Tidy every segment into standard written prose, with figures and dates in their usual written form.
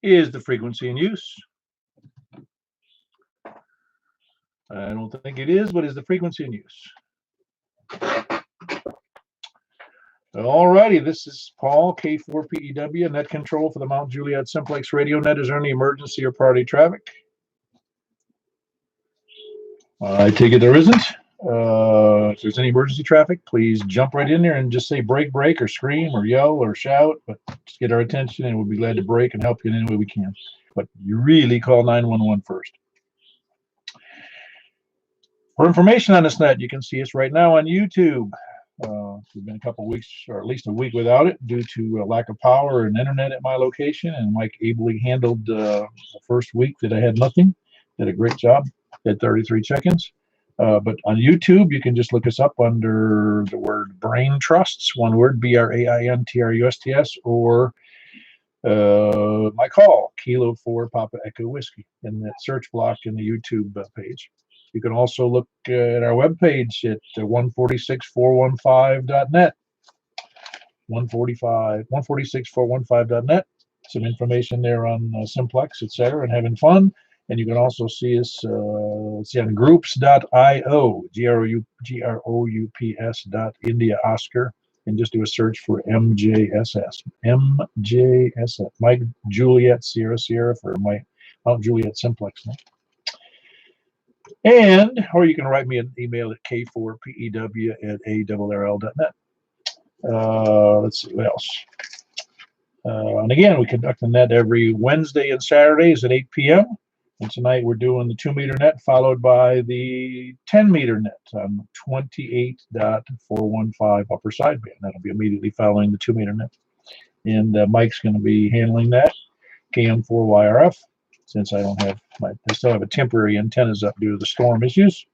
is the frequency in use. I don't think it is, but is the frequency in use. Alrighty, this is Paul, K4PEW, net control for the Mount Juliet Simplex radio net. Is there any emergency or priority traffic? I take it there isn't. If there's any emergency traffic, please jump right in there and just say break, break, or scream, or yell, or shout. But just get our attention, and we'll be glad to break and help you in any way we can. But you really call 911 first. For information on this net, you can see us right now on YouTube. We've been a couple of weeks, or at least a week without it, due to a lack of power and internet at my location. And Mike ably handled the first week that I had nothing. Did a great job. Had 33 check-ins. But on YouTube, you can just look us up under the word Brain Trusts, one word, BRAINTRUSTS, or my call, Kilo 4 Papa Echo Whiskey, in that search block in the YouTube page. You can also look at our webpage at 146415.net, 146415.net. Some information there on Simplex, etc., and having fun. And you can also see us see on groups.io, groups.india Oscar, and just do a search for MJSS. MJSS, Mike Juliet Sierra Sierra for my Mount Juliet Simplex. And, or you can write me an email at k4pew@arrl.net. Let's see, what else? And again, we conduct the net every Wednesday and Saturdays at 8 p.m. And tonight we're doing the 2-meter net, followed by the 10-meter net on 28.415 upper sideband. That'll be immediately following the 2-meter net. And Mike's going to be handling that, KM4YRF, since I don't have I still have a temporary antennas up due to the storm issues.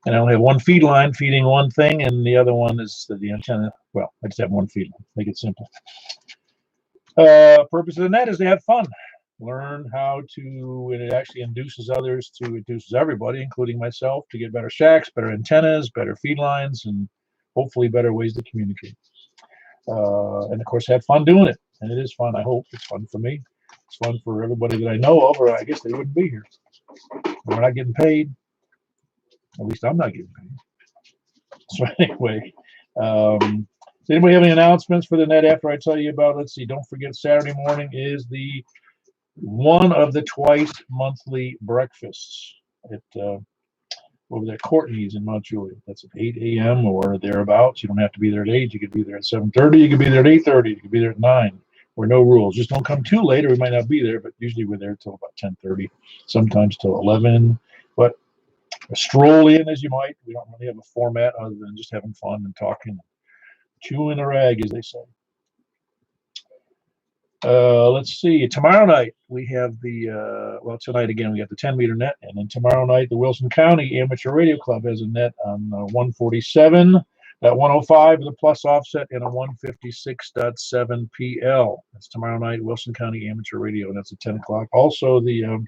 And I only have one feed line feeding one thing, and the other one is the antenna. Well, I just have one feed line. Make it simple. Purpose of the net is to have fun. Learn how to, and it actually induces everybody, including myself, to get better shacks, better antennas, better feed lines, and hopefully better ways to communicate. And of course, have fun doing it. And it is fun. I hope it's fun for me. It's fun for everybody that I know of, or I guess they wouldn't be here. We're not getting paid. At least I'm not getting paid. So anyway, does anybody have any announcements for the net after I tell you about? Let's see. Don't forget, Saturday morning is the one of the twice monthly breakfasts at over there, Courtney's in Mount Juliet. That's at 8 a.m. or thereabouts. You don't have to be there at 8. You could be there at 7:30. You could be there at 8:30. You could be there at 9. We're no rules. Just don't come too late, or we might not be there. But usually we're there till about 10:30, sometimes till 11. But stroll in as you might. We don't really have a format other than just having fun and talking, chewing a rag, as they say. Let's see. Tomorrow night we have well, tonight again we got the 10-meter net, and then tomorrow night the Wilson County Amateur Radio Club has a net on 147, at 105 with a plus offset, and a 156.7 PL. That's tomorrow night, Wilson County Amateur Radio, and that's at 10 o'clock. Also, the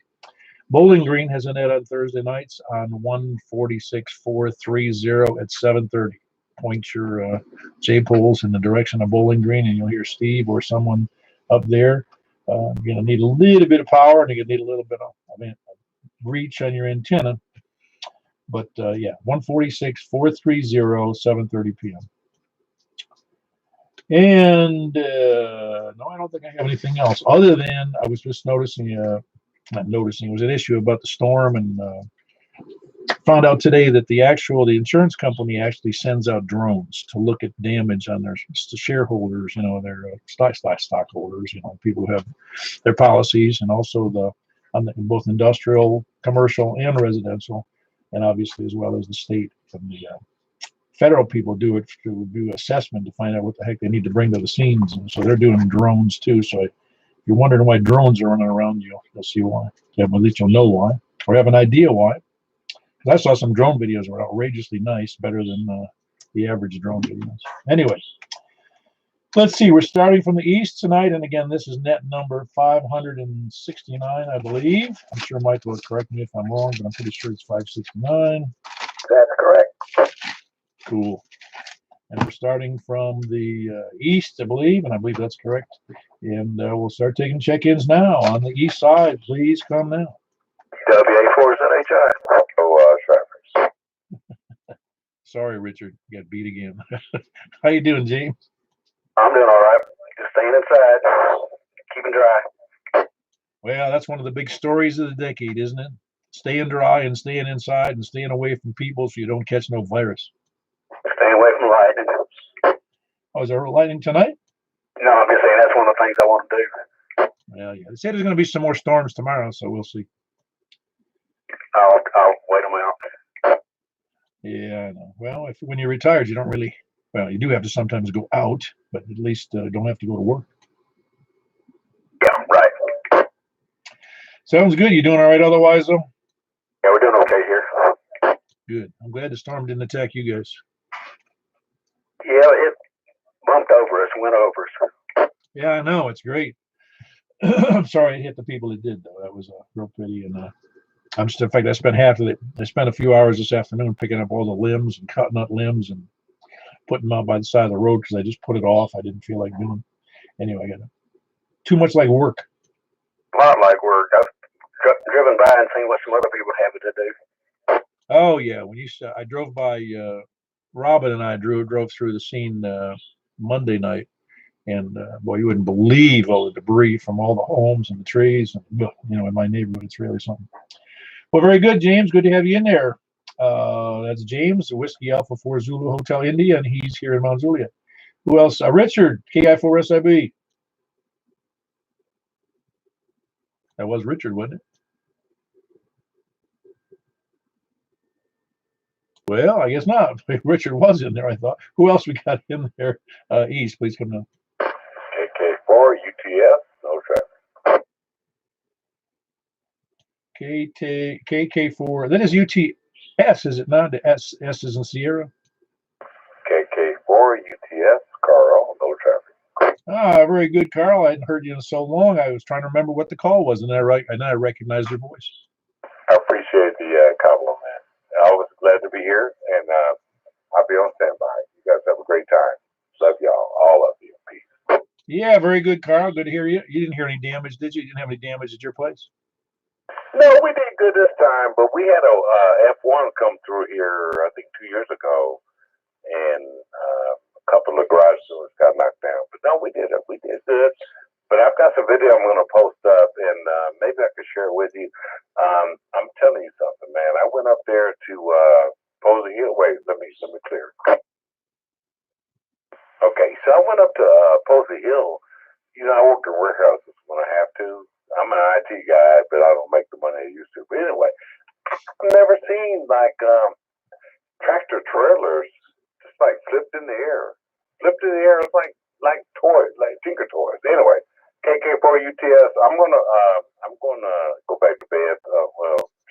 Bowling Green has a net on Thursday nights on 146.430 at 7:30. Point your J-poles in the direction of Bowling Green, and you'll hear Steve or someone up there. You're going to need a little bit of power, and you're going to need a little bit of reach on your antenna. But yeah, 146.430, 7:30 p.m. And no, I don't think I have anything else other than I was just noticing, not noticing, it was an issue about the storm, and found out today that the insurance company actually sends out drones to look at damage on their shareholders, their stockholders, people who have their policies, and also on both industrial, commercial, and residential, and obviously as well as the state and the federal people do it to do assessment to find out what the heck they need to bring to the scenes, and so they're doing drones too. So if you're wondering why drones are running around, you'll see why. Yeah, at least you'll know why, or have an idea why. I saw some drone videos that were outrageously nice, better than the average drone videos. Anyway, let's see. We're starting from the east tonight, and again, this is net number 569, I believe. I'm sure Mike will correct me if I'm wrong, but I'm pretty sure it's 569. That's correct. Cool. And we're starting from the east, I believe, and I believe that's correct. And we'll start taking check-ins now on the east side. Please come now. WA4ZHI. Oh, Trappers. Sorry, Richard. You got beat again. How you doing, James? I'm doing all right. Just staying inside, keeping dry. Well, that's one of the big stories of the decade, isn't it? Staying dry and staying inside and staying away from people so you don't catch no virus. Staying away from lightning. Oh, is there lightning tonight? No, I'm just saying that's one of the things I want to do. Well, yeah. They say there's going to be some more storms tomorrow, so we'll see. I'll wait them out. Yeah, I know. Well, when you're retired, you don't really. Well, you do have to sometimes go out, but at least don't have to go to work. Yeah, right. Sounds good. You doing all right otherwise, though? Yeah, we're doing okay here. Good. I'm glad the storm didn't attack you guys. Yeah, it bumped over us, went over us. Yeah, I know. It's great. I'm sorry it hit the people it did, though. That was a real pity. And in fact, I spent half of it. I spent a few hours this afternoon picking up all the limbs and cutting up limbs and putting them out by the side of the road because I just put it off. I didn't feel like doing. Anyway, I got too much like work. A lot like work. I've driven by and seen what some other people have to do. Oh yeah, I drove by. Robin and I drove through the scene Monday night, and boy, you wouldn't believe all the debris from all the homes and the trees, and in my neighborhood, it's really something. Well, very good, James. Good to have you in there. That's James, Whiskey Alpha 4 Zulu Hotel India, and he's here in Mount Juliet. Who else? Richard, KI4SIB. That was Richard, wasn't it? Well, I guess not. Richard was in there, I thought. Who else we got in there? East, please come down. KK4 UTF, no traffic. KK4. That is UTS, is it not? The S is in Sierra. KK4 UTF, Carl, no traffic. Ah, very good, Carl. I hadn't heard you in so long. I was trying to remember what the call was, and then I recognized your voice. I appreciate the compliment. Always glad to be here, and I'll be on standby. You guys have a great time. Love y'all, all of you. Peace. Yeah, very good, Carl. Good to hear you. You didn't hear any damage, did you? You didn't have any damage at your place? No, we did good this time, but we had a F1 come through here, I think 2 years ago, and a couple of garage doors got knocked down. But no, we did it. We did good. But I've got some video I'm going to post up, and maybe I could share it with you. I'm telling you something, man. I went up there to Posey Hill. Wait, let me clear. Okay, so I went up to Posey Hill. I work in warehouses when I have to. I'm an IT guy, but I don't make the money I used to. But anyway, I've never seen like tractor trailers just like flipped in the air. Flipped in the air. It's like toys, like Tinker Toys. Anyway, KK4 UTS. I'm gonna go back to bed.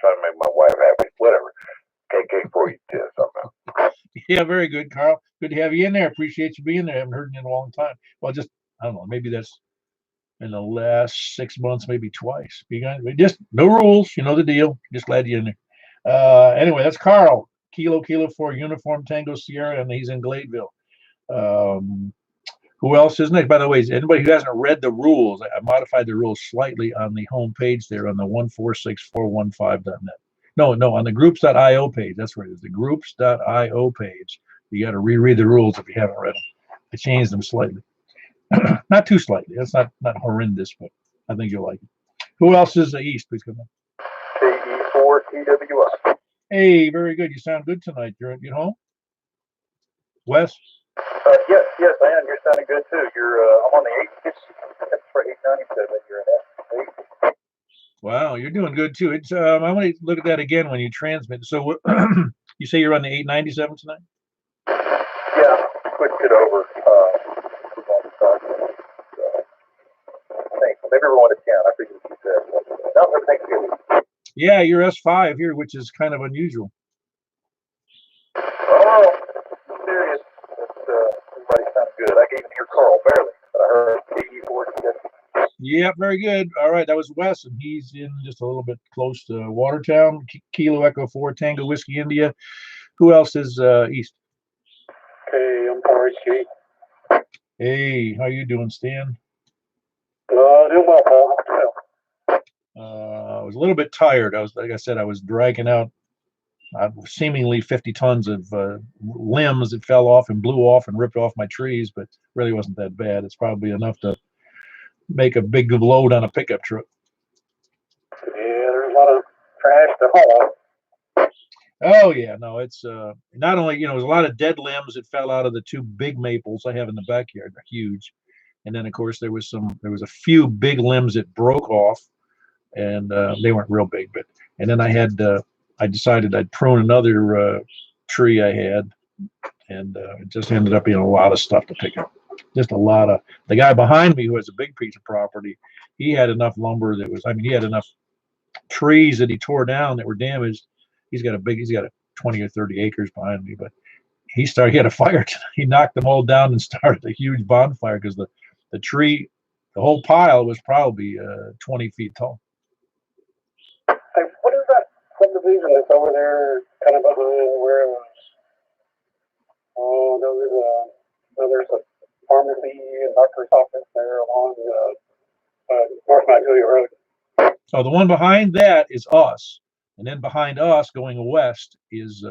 Try to make my wife happy. Whatever. KK4 UTS. I'm out. Yeah, very good, Carl. Good to have you in there. Appreciate you being there. I haven't heard you in a long time. Well, I don't know. Maybe that's in the last 6 months, maybe twice. Just no rules. You know the deal. Just glad you're in there. Anyway, that's Carl. Kilo 4 Uniform Tango Sierra, and he's in Gladeville. Who else is next? By the way, anybody who hasn't read the rules, I modified the rules slightly on the home page there on the 146415.net. No, on the groups.io page. That's where it is. The groups.io page. You got to reread the rules if you haven't read them. I changed them slightly. Not too slightly. That's not horrendous, but I think you'll like it. Who else is the East? Please come on. KE4TWI. Hey, very good. You sound good tonight. You're at home? Wes? Yes, I am. You're sounding good too. I'm on the 8. For 897. You're at 8. Wow, you're doing good too. It's I'm going to look at that again when you transmit. So you say you're on the 897 tonight? Yeah, switched it over. Thanks. Maybe everyone to 10. I figured you said. No, everything's good. Yeah, you're S5 here, which is kind of unusual. Oh, serious. Everybody sounds good. I gave you Carl barely, but I heard KE4. Yeah, very good. All right, that was Wes, and he's in just a little bit close to Watertown. Kilo Echo 4 Tango Whiskey India. Who else is East? Okay, I'm Chief. Hey, how you doing, Stan? Doing well, Paul. How about I was a little bit tired. Like I said, I was dragging out seemingly 50 tons of limbs that fell off and blew off and ripped off my trees, but really wasn't that bad. It's probably enough to make a big load on a pickup truck. yourself? Yeah, there's a lot of trash to haul. Oh yeah, no, it's not only, there's a lot of dead limbs that fell out of the two big maples I have in the backyard. They're huge. And then of course there was a few big limbs that broke off, and they weren't real big, but and then I decided I'd prune another tree I had, and it just ended up being a lot of stuff to pick up. Just a lot of the guy behind me who has a big piece of property, he had enough lumber he had enough trees that he tore down that were damaged. He's got a 20 or 30 acres behind me, but he had a fire. He knocked them all down and started a huge bonfire because the whole pile was probably 20 feet tall. Hey, what is that subdivision that's over there, kind of behind where it was? Oh, there's a pharmacy and doctor's office there along North Magnolia Road. Oh, the one behind that is us, and then behind us, going west, is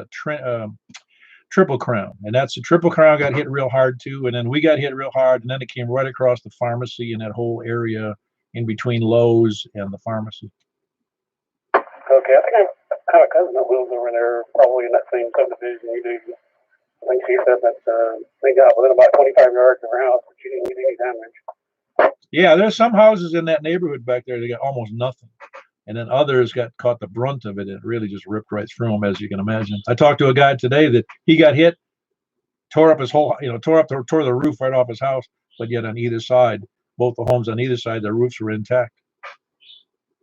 Triple Crown, and that's the Triple Crown got hit real hard too, and then we got hit real hard, and then it came right across the pharmacy and that whole area in between Lowe's and the pharmacy. Okay, I think I have a cousin that lives over there, probably in that same subdivision you do. I think she said that they got within about 25 yards of her house, but she didn't get any damage. Yeah, there's some houses in that neighborhood back there that got almost nothing, and then others got caught the brunt of it. It really just ripped right through them, as you can imagine. I talked to a guy today that he got hit, tore up tore the roof right off his house, but yet on either side, both the homes on either side, their roofs were intact.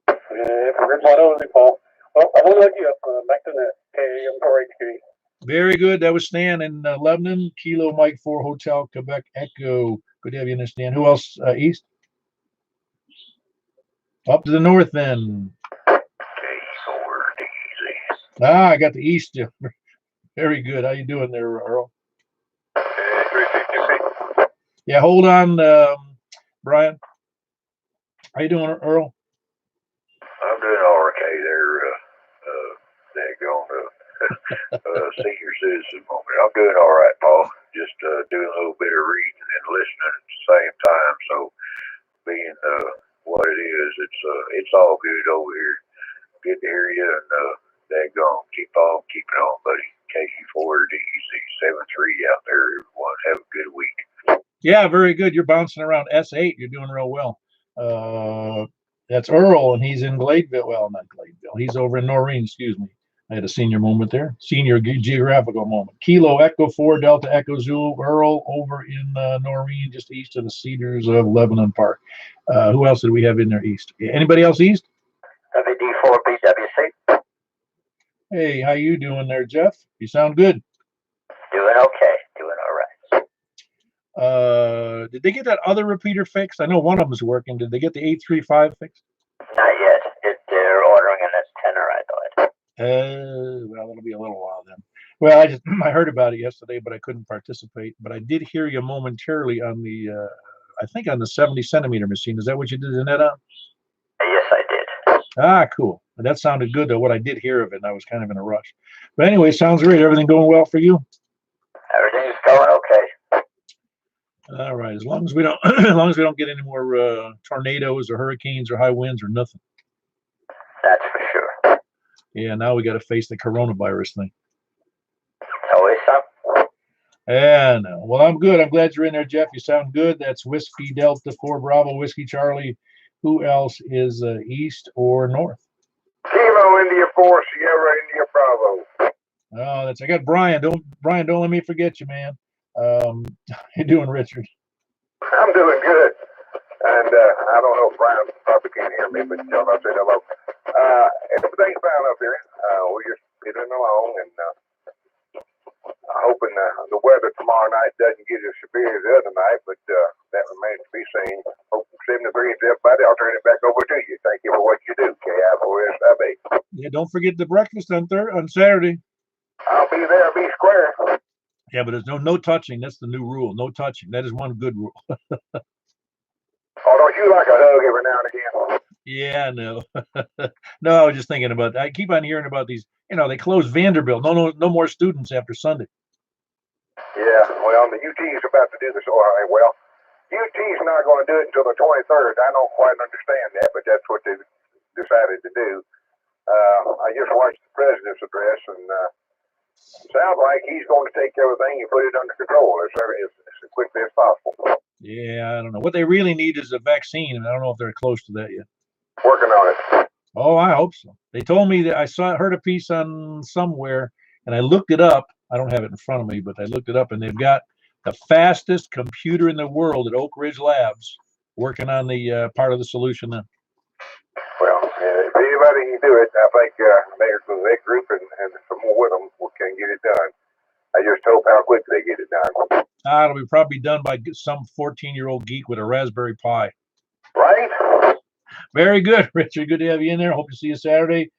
Yeah, it's not over, Paul. Well, I want to let you up back to that KM4HQ. Very good. That was Stan in Lebanon, Kilo Mike 4 Hotel, Quebec Echo. Good to have you in, Stan. Who else east? Up to the north then. I got the east. Very good. How you doing there, Earl? Yeah, hold on, Brian. How you doing, Earl? I'm doing all okay there, senior citizen moment. I'm doing all right, Paul. Just doing a little bit of reading and listening at the same time. So being what it is, it's all good over here. Good to hear you, and daggone, keep on keeping on, buddy. KU4 DEC73 out there, everyone. Have a good week. Yeah, very good. You're bouncing around S8. You're doing real well. That's Earl, and he's in Gladeville. Well, not Gladeville. He's over in Noreen, excuse me. I had a senior moment there. Senior geographical moment. Kilo Echo 4 Delta Echo Zulu. Earl over in Noreen, just east of the Cedars of Lebanon Park. Who else did we have in there east? Anybody else east? WD4BWC. Hey, how you doing there, Jeff? You sound good. Doing okay. Doing all right. Did they get that other repeater fixed? I know one of them's working. Did they get the 835 fixed? Not yet. They're ordering an S10er, I thought. Well, it'll be a little while then. Well, I heard about it yesterday, but I couldn't participate. But I did hear you momentarily on I think on the 70 centimeter machine. Is that what you did in that on? Yes, I did. Ah, cool. That sounded good, though, what I did hear of it, and I was kind of in a rush. But anyway, sounds great. Everything going well for you? Everything's going okay. All right. As long as we don't get any more tornadoes or hurricanes or high winds or nothing. That's for sure. Yeah, now we got to face the coronavirus thing. Always something. Yeah, no. Well, I'm good. I'm glad you're in there, Jeff. You sound good. That's Whiskey Delta 4 Bravo Whiskey Charlie. Who else is east or north? Kilo India 4 Sierra India Bravo. Oh, I got Brian. Don't let me forget you, man. How you doing, Richard? I'm doing good. And I don't know if Brian probably can't hear me, but tell him I said hello. Everything's fine up here. We're just getting along, and hoping the weather tomorrow night doesn't get as severe as the other night, but that remains to be seen. Hoping 73 is everybody. I'll turn it back over to you. Thank you for what you do, KI4SIB. Yeah, don't forget the breakfast on Saturday. I'll be there. I'll be square. Yeah, but there's no touching. That's the new rule. No touching. That is one good rule. Oh, don't you like a hug every now and again? Yeah, no. No, I was just thinking about I keep on hearing about these, they closed Vanderbilt. No more students after Sunday. Yeah, well, the UT is about to do this. All right, well, UT's not going to do it until the 23rd. I don't quite understand that, but that's what they decided to do. I just watched the president's address, and sounds like he's going to take everything and put it under control as quickly as possible. Yeah, I don't know. What they really need is a vaccine, and I don't know if they're close to that yet. Working on it. Oh, I hope so. They told me that heard a piece on somewhere, and I looked it up. I don't have it in front of me, but I looked it up, and they've got the fastest computer in the world at Oak Ridge Labs working on the part of the solution now. Well, if anybody can do it, I think that group and some more with them can get it done. I just hope how quickly they get it done. It'll be probably done by some 14-year-old geek with a Raspberry Pi. Right? Very good, Richard. Good to have you in there. Hope to see you Saturday.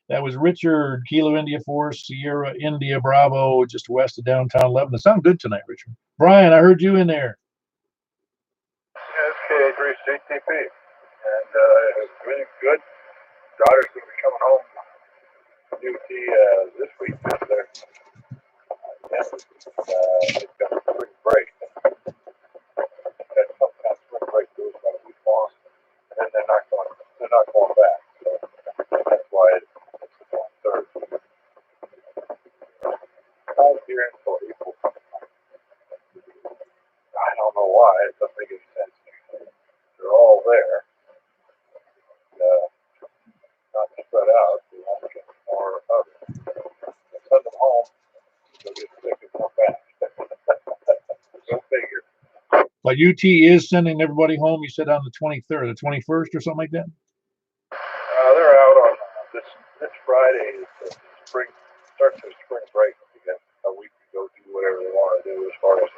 That was Richard, Kilo India 4, Sierra India Bravo, just west of downtown Lebanon. Sound good tonight, Richard. Brian, I heard you in there. Yeah, it's KA3 CTP. And it's really good. Daughter's going to be coming home from UT this week. It's got a spring break. That's sometimes spring break goes about a week long. And they're not going back. So that's why it's on Thursday. I'm here until April. I don't know why. It doesn't make any sense. They're all there. Not spread out. We want to get more of it. Send them home. They'll get sick and come back. Go figure. But UT is sending everybody home, you said on the 23rd, the 21st or something like that? They're out on this Friday. Is the spring starts their spring break. We got a week to go do whatever they want to do as far as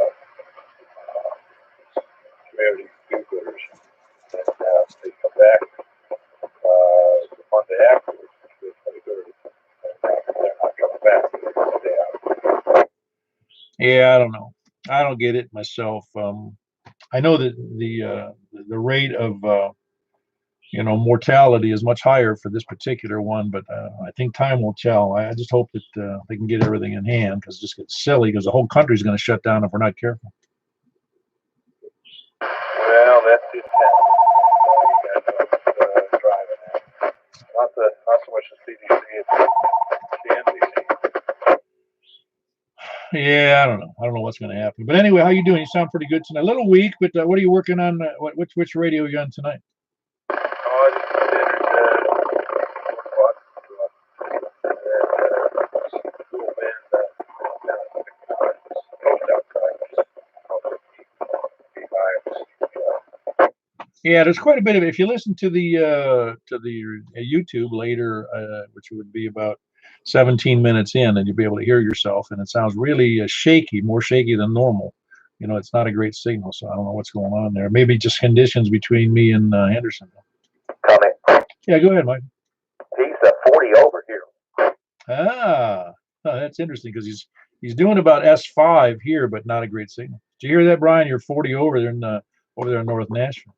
community do-gooders. And they come back the Monday afterwards, the 23rd. They're not coming back the day after. Yeah, I don't know. I don't get it myself. I know that the rate of mortality is much higher for this particular one, but I think time will tell. I just hope that they can get everything in hand, because it just gets silly because the whole country is going to shut down if we're not careful. Well, that's it. You got to driving it. Not so much the CDC, it's the NBC. Yeah, I don't know. I don't know what's going to happen. But anyway, how you doing? You sound pretty good tonight. A little weak, but what are you working on? Which radio are you on tonight? Oh, I just entered 4 o'clock. Yeah, there's quite a bit of it. If you listen to the YouTube later, which would be about 17 minutes in, then you'll be able to hear yourself, and it sounds really shaky, more shaky than normal. It's not a great signal, so I don't know what's going on there. Maybe just conditions between me and Henderson. Comment. Yeah, go ahead, Mike. He's 40 over here. That's interesting, because he's doing about S5 here, but not a great signal. Did you hear that, Brian? You're 40 over there in North Nashville.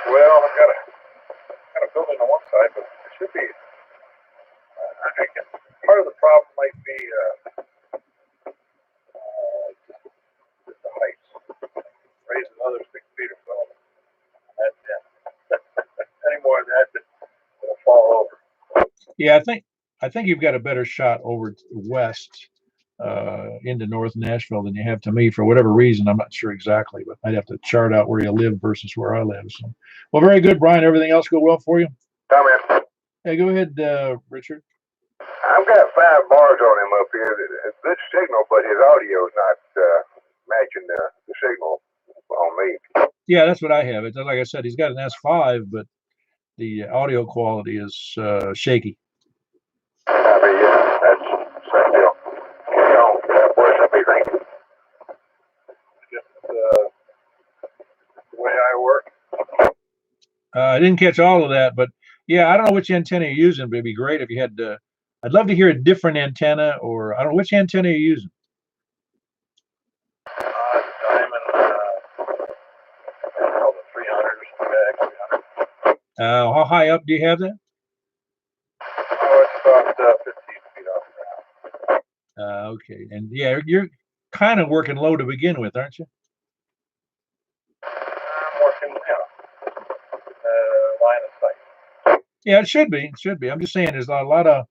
Well, I've got a building on one side, but it should be. I guess part of the problem might be just the height. Raising another 6 feet or so. That's it. Any more than that, it'll fall over. Yeah, I think you've got a better shot over west into North Nashville than you have to me for whatever reason. I'm not sure exactly, but I'd have to chart out where you live versus where I live. So, well, very good, Brian. Everything else go well for you? Comment. Hey, go ahead, Richard. I've got 5 bars on him up here. It's good signal, but his audio is not matching the signal on me. Yeah, that's what I have. It's like I said, he's got an S5, but the audio quality is shaky. I mean, yeah, that's same deal. Where's everything? Just the way I work. I didn't catch all of that, but yeah, I don't know which antenna you're using, but it'd be great if you had. I'd love to hear a different antenna, or I don't know which antenna you're using. How high up do you have that? Oh, it's about 15 feet off the ground. Okay, and yeah, you're kind of working low to begin with, aren't you? I'm working, line of sight. Yeah, it should be. It should be. I'm just saying, there's a lot of.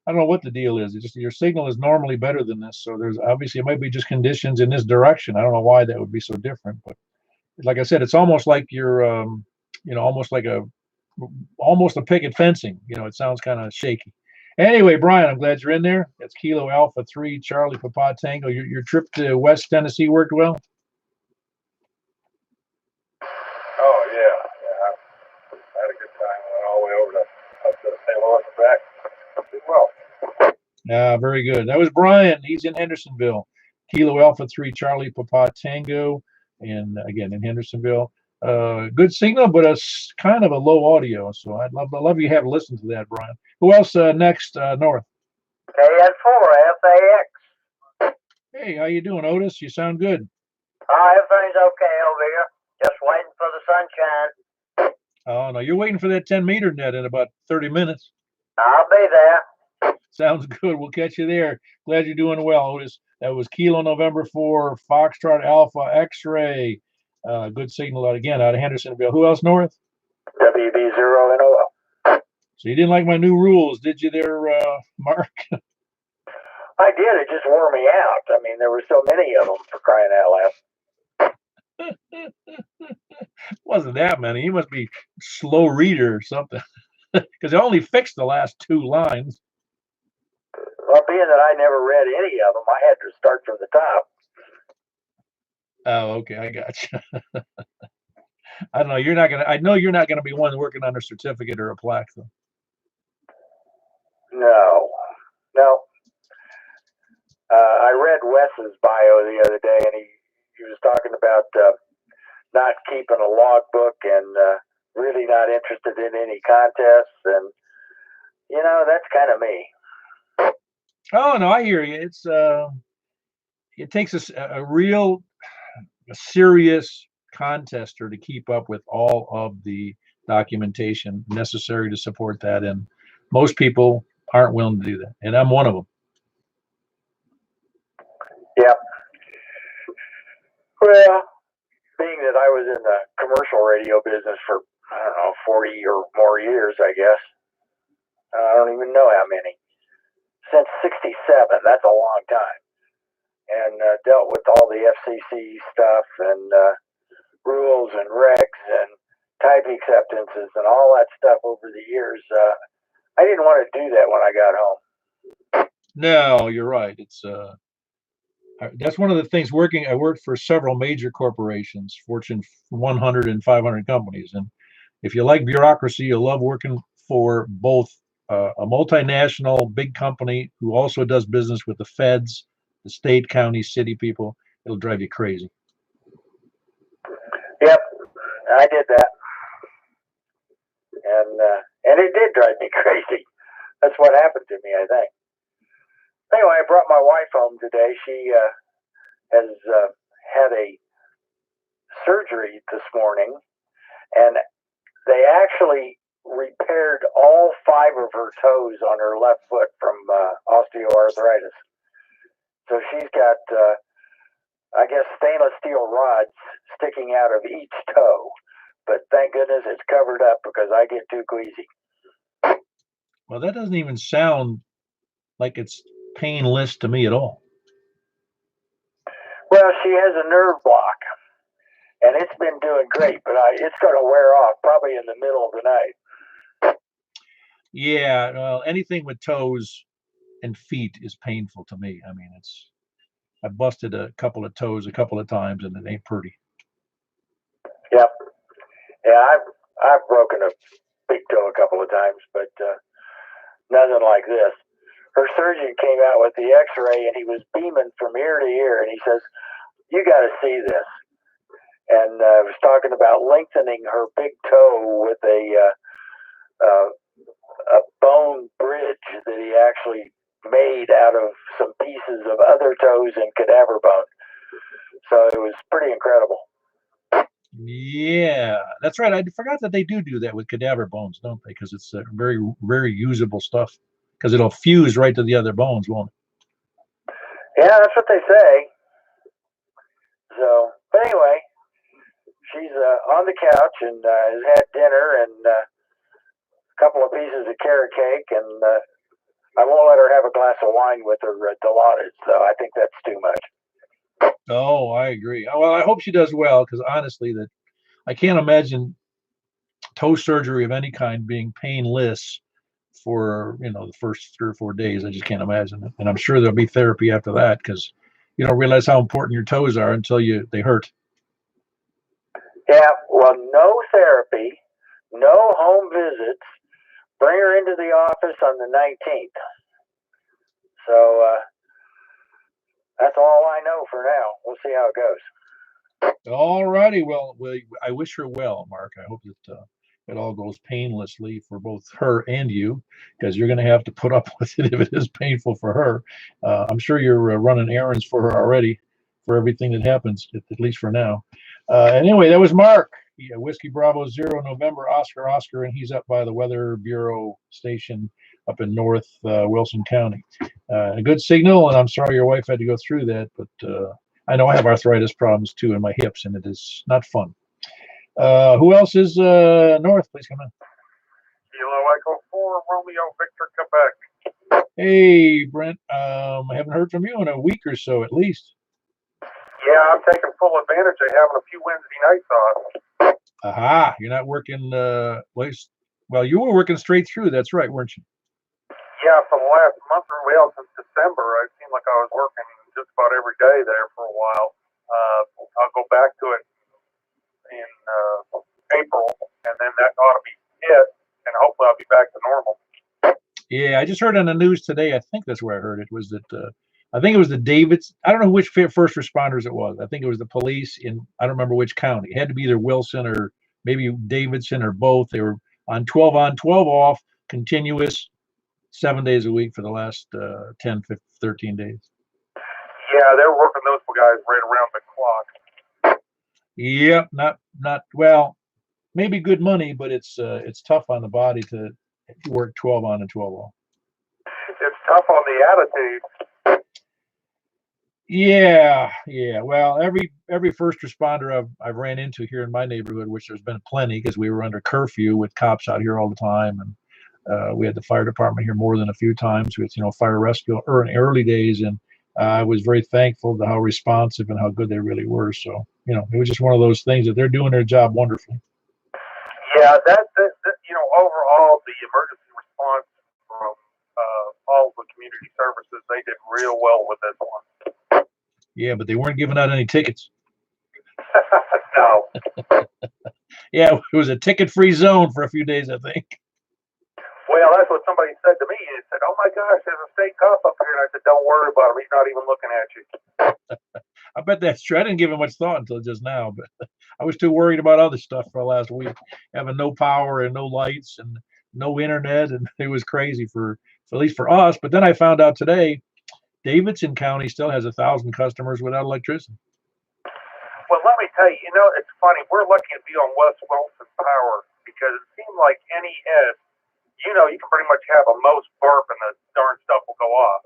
I don't know what the deal is. It's just your signal is normally better than this, so there's obviously it might be just conditions in this direction. I don't know why that would be so different, but like I said, it's almost like you're, almost like almost a picket fencing. It sounds kind of shaky. Anyway, Brian, I'm glad you're in there. That's Kilo Alpha 3 Charlie Papa Tango. Your trip to West Tennessee worked well? Oh, yeah. I had a good time. Went all the way over up to St. Louis and back. Did well. Very good. That was Brian. He's in Hendersonville. Kilo Alpha 3 Charlie Papa Tango. And again, in Hendersonville. Good signal, but it's kind of a low audio. So I'd love you to have a listen to that, Brian. Who else next, North? KN4 FAX. Hey, how you doing, Otis? You sound good. Everything's okay over here. Just waiting for the sunshine. Oh, no, you're waiting for that 10-meter net in about 30 minutes. I'll be there. Sounds good. We'll catch you there. Glad you're doing well, Otis. That was Kilo November 4, Foxtrot Alpha X-Ray. Good signal out of Hendersonville. Who else, North? WB0NOL. So you didn't like my new rules, did you there, Mark? I did. It just wore me out. I mean, there were so many of them, for crying out loud. Wasn't that many. You must be slow reader or something. Because I only fixed the last 2 lines. Well, being that I never read any of them, I had to start from the top. Oh, okay, I got you. I don't know. I know you're not gonna be one working on a certificate or a plaque, though. No. I read Wes's bio the other day, and he was talking about not keeping a logbook and really not interested in any contests, and that's kind of me. Oh no, I hear you. It takes a serious contester to keep up with all of the documentation necessary to support that, and most people aren't willing to do that, and I'm one of them. Yeah. Well, being that I was in the commercial radio business for, I don't know, 40 or more years, I guess. I don't even know how many. Since 67, that's a long time. And dealt with all the FCC stuff and rules and regs and type acceptances and all that stuff over the years. I didn't want to do that when I got home. No, you're right. That's one of the things I worked for several major corporations, Fortune 100 and 500 companies. And if you like bureaucracy, you'll love working for both a multinational big company who also does business with the feds, the state, county, city people. It'll drive you crazy. Yep, I did that. And it did drive me crazy. That's what happened to me, I think. Anyway, I brought my wife home today. She has had a surgery this morning, and they actually repaired all 5 of her toes on her left foot from osteoarthritis. So she's got, I guess, stainless steel rods sticking out of each toe. But thank goodness it's covered up because I get too queasy. Well, that doesn't even sound like it's painless to me at all. Well, she has a nerve block, and it's been doing great, but it's going to wear off probably in the middle of the night. Yeah, well, anything with toes and feet is painful to me. I mean, I busted a couple of toes a couple of times, and it ain't pretty. Yep. Yeah, I've broken a big toe a couple of times, but nothing like this. Her surgeon came out with the X-ray, and he was beaming from ear to ear, and he says, "You got to see this." And was talking about lengthening her big toe with a bone bridge that he actually made out of some pieces of other toes and cadaver bone. So it was pretty incredible. Yeah, that's right. I forgot that they do that with cadaver bones, don't they? Because it's very, very usable stuff. Because it'll fuse right to the other bones, won't Yeah, that's what they say. So, but anyway, she's on the couch and has had dinner and a couple of pieces of carrot cake, and I won't let her have a glass of wine with her Dilaudid, so I think that's too much. it? Oh, I agree. Well, I hope she does well, because honestly, that I can't imagine toe surgery of any kind being painless for the first 3 or 4 days. I just can't imagine it, and I'm sure there'll be therapy after that because you don't realize how important your toes are until they hurt. Yeah, well, no therapy, no home visits. Bring her into the office on the 19th. So that's all I know for now. We'll see how it goes. All righty. Well, I wish her well, Mark. I hope that it all goes painlessly for both her and you, because you're going to have to put up with it if it is painful for her. I'm sure you're running errands for her already for everything that happens, at least for now. Anyway, that was Mark. Yeah, Whiskey Bravo 0 November Oscar, and he's up by the Weather Bureau station up in North Wilson County. A good signal, and I'm sorry your wife had to go through that, but I know I have arthritis problems too in my hips, and it is not fun. Who else is North? Please come in. Kilo Echo 4, Romeo Victor, Quebec. Hey, Brent. I haven't heard from you in a week or so, at least. Yeah, I'm taking full advantage of having a few Wednesday nights off. Aha! You're not working. Well, you were working straight through. That's right, weren't you? Yeah, for the last month or since December, it seemed like I was working just about every day there for a while. I'll go back to it in April, and then that ought to be it, and hopefully I'll be back to normal. Yeah, I just heard on the news today. I think that's where I heard it was that. I think it was the Davids. I don't know which first responders it was. I think it was the police in. I don't remember which county. It had to be either Wilson or maybe Davidson or both. They were on 12 off, continuous, 7 days a week for the last 10, 15, 13 days. Yeah, they're working those guys right around the clock. Yep, not well. Maybe good money, but it's tough on the body to work 12 on and 12 off. It's tough on the attitude. Yeah. Well, every first responder I've ran into here in my neighborhood, which there's been plenty because we were under curfew with cops out here all the time, and we had the fire department here more than a few times with fire rescue in early days, and I was very thankful to how responsive and how good they really were. So it was just one of those things that they're doing their job wonderfully. Yeah, that overall the emergency response from all the community services, they did real well with this one. Yeah, but they weren't giving out any tickets. No. Yeah, it was a ticket-free zone for a few days, I think. Well, that's what somebody said to me. He said, "Oh my gosh, there's a state cop up here," and I said, "Don't worry about him. He's not even looking at you." I bet that's true. I didn't give it much thought until just now, but I was too worried about other stuff for the last week, having no power and no lights and no internet, and it was crazy for at least for us. But then I found out today, Davidson County still has 1,000 customers without electricity. Well, let me tell you, it's funny. We're lucky to be on West Wilson Power because it seemed like NES, you can pretty much have a Mo's burp and the darn stuff will go off.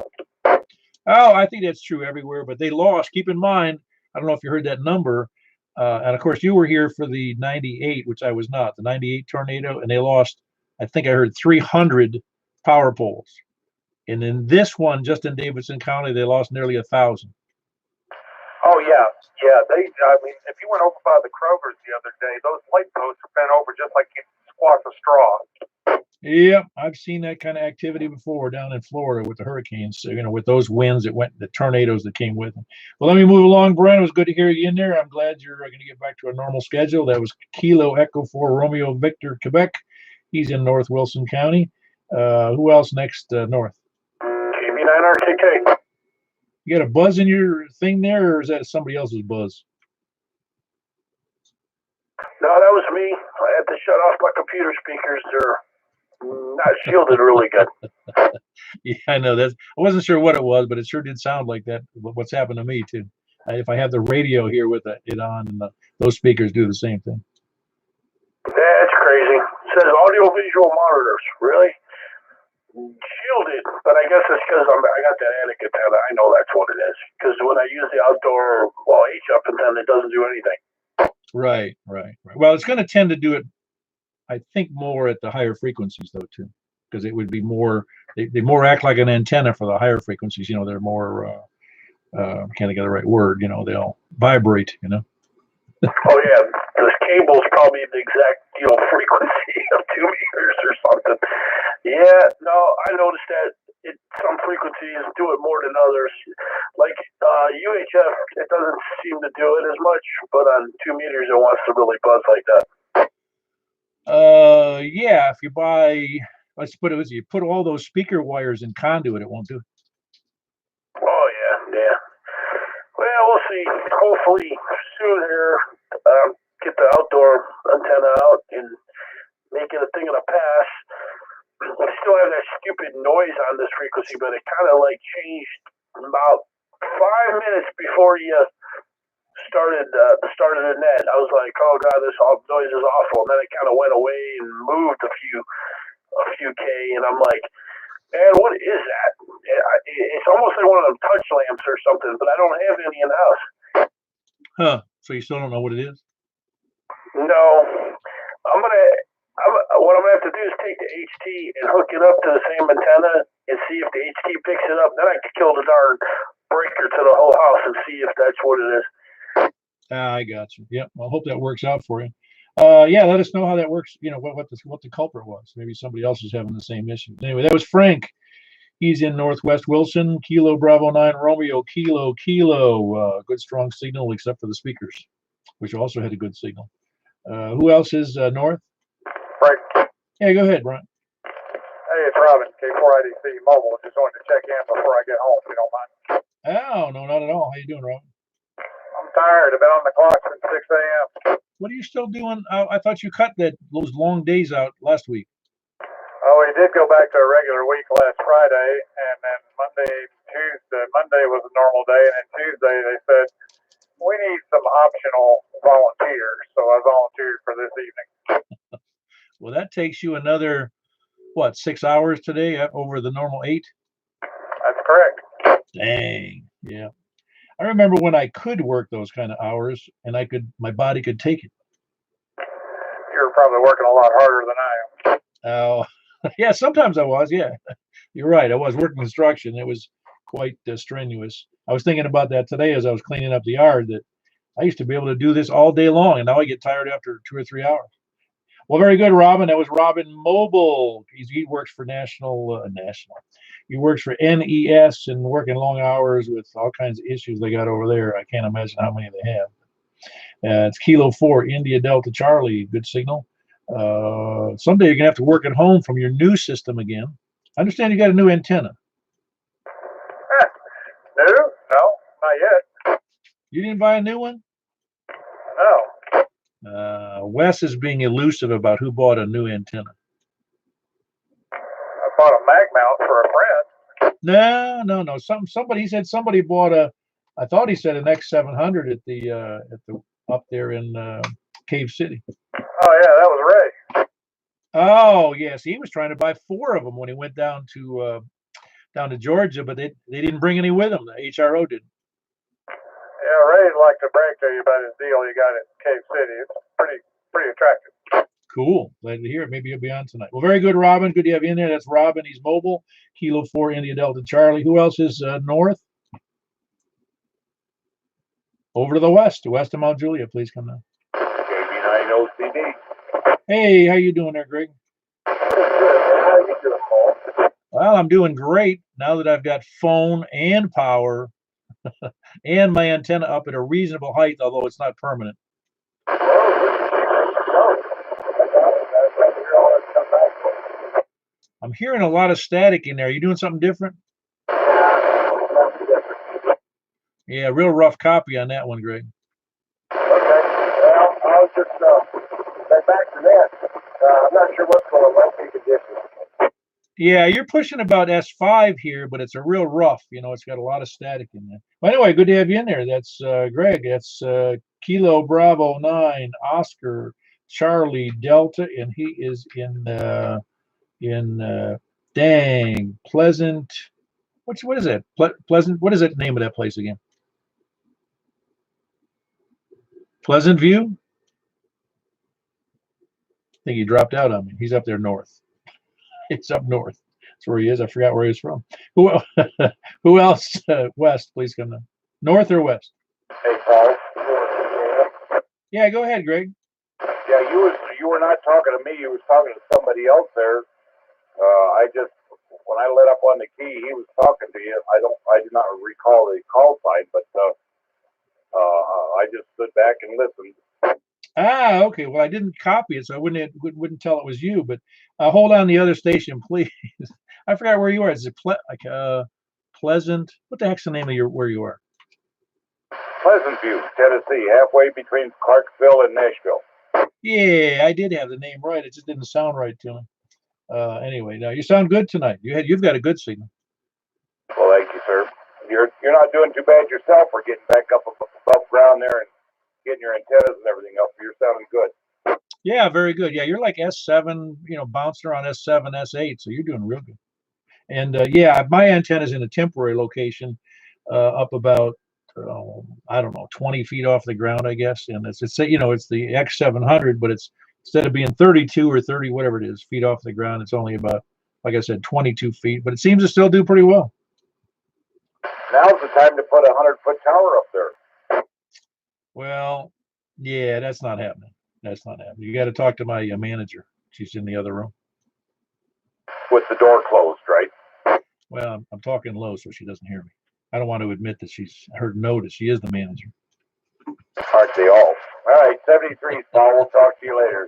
Oh, I think that's true everywhere, but they lost. Keep in mind, I don't know if you heard that number, and of course you were here for the 98, which I was not, the 98 tornado, and they lost, I think I heard 300 power poles. And in this one, just in Davidson County, they lost nearly 1,000. Oh, yeah. If you went over by the Kroger's the other day, those light posts are bent over just like you squash a straw. Yep, I've seen that kind of activity before down in Florida with the hurricanes. So, with those winds that the tornadoes that came with them. Well, let me move along, Brian. It was good to hear you in there. I'm glad you're going to get back to a normal schedule. That was Kilo Echo 4 Romeo Victor, Quebec. He's in North Wilson County. Who else next, North? KB9RKK. You got a buzz in your thing there, or is that somebody else's buzz? No, that was me. I had to shut off my computer speakers. They're not shielded really good. Yeah, I know that. I wasn't sure what it was, but it sure did sound like that. What's happened to me too. if I have the radio here with it on, and those speakers do the same thing. That's crazy. It says audio-visual monitors. Really? Shielded, but I guess it's because I got that attic antenna. I know that's what it is. Because when I use the outdoor HF antenna, it doesn't do anything. Right. Well, it's going to tend to do it, I think, more at the higher frequencies, though, too, because it would be more. They more act like an antenna for the higher frequencies. They're more. I can't think of the right word. They'll vibrate. Oh yeah, this cable's probably the exact frequency of 2 meters or something. Yeah, no, I noticed that some frequencies do it more than others. Like UHF, it doesn't seem to do it as much, but on 2 meters, it wants to really buzz like that. Yeah. If you buy, let's put it this: you put all those speaker wires in conduit, it won't do it. Oh yeah. Well, we'll see. Hopefully soon here, get the outdoor antenna out and make it a thing of the past. I still have that stupid noise on this frequency, but it kind of changed about 5 minutes before you started the net. I was like, oh god, this noise is awful, and then it kind of went away and moved a few K, and I'm like, man, what is that? It's almost like one of them touch lamps or something, but I don't have any in the house. Huh? So you still don't know what it is? No, what I'm gonna have to do is take the HT and hook it up to the same antenna and see if the HT picks it up. Then I can kill the darn breaker to the whole house and see if that's what it is. I got you. Yep. Well, I hope that works out for you. Yeah, let us know how that works. What the culprit was. Maybe somebody else is having the same issue. Anyway, that was Frank. He's in Northwest Wilson. Kilo Bravo 9 Romeo Kilo. Good strong signal except for the speakers, which also had a good signal. Who else is north? Right. Yeah, go ahead, Brian. Hey, it's Robin, K4IDC Mobile. Just wanted to check in before I get home, if you don't mind. Oh, no, not at all. How you doing, Robin? I'm tired. I've been on the clock since 6 a.m. What are you still doing? I thought you cut those long days out last week. Oh, we did go back to a regular week last Friday, and then Monday was a normal day, and then Tuesday they said, we need some optional volunteers, so I volunteered for this evening. Well, that takes you another, 6 hours today over the normal 8? That's correct. Dang, yeah. I remember when I could work those kind of hours, and my body could take it. You're probably working a lot harder than I am. Oh, yeah, sometimes I was, yeah. You're right, I was working construction. It was quite strenuous. I was thinking about that today as I was cleaning up the yard, that I used to be able to do this all day long, and now I get tired after 2 or 3 hours. Well, very good, Robin. That was Robin Mobile. He works for National. He works for NES and working long hours with all kinds of issues they got over there. I can't imagine how many they have. It's Kilo 4, India Delta Charlie. Good signal. Someday you're going to have to work at home from your new system again. I understand you got a new antenna. No, not yet. You didn't buy a new one? No. Wes is being elusive about who bought a new antenna. I bought a mag mount for a friend. No. Somebody said somebody bought I thought he said an X700 at the up there in Cave City. Oh yeah, that was Ray. Oh yes, he was trying to buy 4 of them when he went down to Georgia, but they didn't bring any with him. The HRO didn't. Yeah, Ray'd like to brag to you about his deal he got at Cave City. It's pretty attractive. Cool. Glad to hear it. Maybe he'll be on tonight. Well, very good, Robin. Good to have you in there. That's Robin. He's mobile. Kilo 4, India Delta Charlie. Who else is north? Over to the west of Mount Juliet. Please come down. KB9 OCD. Hey, how you doing there, Greg? Good. How you doing, Paul? Well, I'm doing great now that I've got phone and power and my antenna up at a reasonable height, although it's not permanent. I'm hearing a lot of static in there. Are you doing something different? Yeah, real rough copy on that one, Greg. Okay. Well, I'll just get back to that. I'm not sure what's going on with the conditions. Yeah, you're pushing about S5 here, but it's a real rough. It's got a lot of static in there. Well, anyway, good to have you in there. That's Greg. That's Kilo Bravo 9 Oscar Charlie Delta, and he is in dang Pleasant. What is that? Pleasant. What is that name of that place again? Pleasant View. I think he dropped out on me. He's up there north. It's up north. That's where he is. I forgot where he's from. Who who else? West, please come down. North or west? Hey, Paul. Yeah, go ahead, Greg. Yeah, you were not talking to me. You was talking to somebody else there. I just when I let up on the key, he was talking to you. I did not recall the call sign, but I just stood back and listened. Ah, okay. Well, I didn't copy it, so I wouldn't tell it was you. But hold on the other station, please. I forgot where you are. Is it Pleasant? What the heck's the name of where you are? Pleasant View, Tennessee, halfway between Clarksville and Nashville. Yeah, I did have the name right. It just didn't sound right to me. Anyway, now you sound good tonight. You've got a good signal. Well, thank you, sir. You're not doing too bad yourself. We're getting back up above ground there and getting your antennas and everything else. You're sounding good. Yeah, very good. Yeah, you're like S7, bouncing around S7, S8, so you're doing real good. And yeah, my antenna's in a temporary location, up about I don't know, 20 feet off the ground, I guess. And it's the X700, but it's instead of being 32 or 30, whatever it is, feet off the ground, it's only about, like I said, 22 feet. But it seems to still do pretty well. Now's the time to put a 100-foot tower up there. Well, yeah, that's not happening. That's not happening. You got to talk to my manager. She's in the other room. With the door closed, right? Well, I'm talking low so she doesn't hear me. I don't want to admit that she's heard notice. She is the manager. Aren't they all? All right, 73, Paul. We'll talk to you later.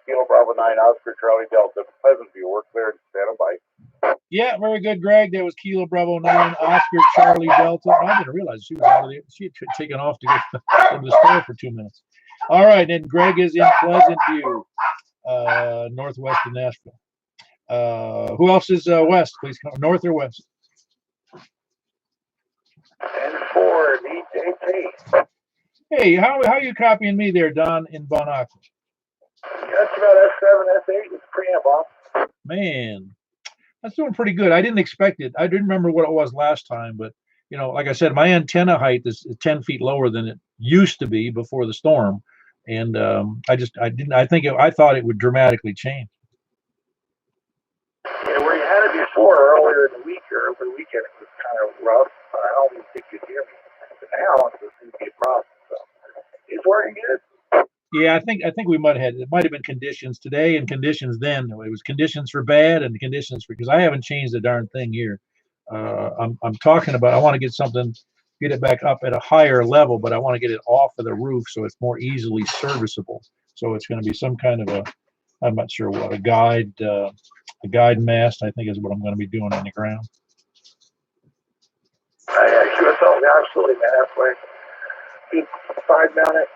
Kilo Bravo 9, Oscar Charlie Delta, Pleasant View. We're clear and stand by. Yeah, very good, Greg. That was Kilo Bravo 9, Oscar Charlie Delta. I didn't realize she was out of there. She had taken off to go to the store for 2 minutes. All right, and Greg is in Pleasant View, northwest of Nashville. Who else is west? Please come north or west. And for DJT. Hey, how are you copying me there, Don, in Bon Aqua? That's about S7, S8 with preamp off. Man, that's doing pretty good. I didn't expect it. I didn't remember what it was last time, but like I said, my antenna height is 10 feet lower than it used to be before the storm, and I thought it would dramatically change. Yeah, where you had it before earlier in the week or over the weekend, it was kind of rough. I don't even think you'd hear me. But now it seems to be a problem. So it's working good. Yeah, I think we might have been conditions today and conditions then. It was conditions for bad and conditions for, because I haven't changed a darn thing here. I'm talking about, I want to get it back up at a higher level, but I want to get it off of the roof so it's more easily serviceable. So it's going to be some kind of I'm not sure what, a guide mast, I think is what I'm going to be doing on the ground. I sure thought absolutely, man. That's why you side mount it.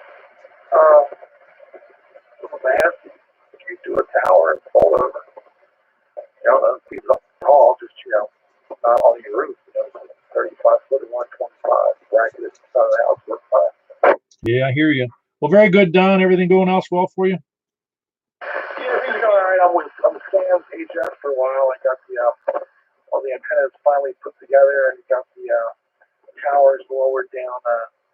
Mast, you do a tower and fold over. Those pieces up tall, just not on your roof. 35 foot and 125 bracket at the side of the house work fine. Yeah, I hear you. Well, very good, Don. Everything going else well for you? Yeah, everything's going all right. I'm with Sam's HF for a while. I got all the antennas finally put together and got the towers lowered down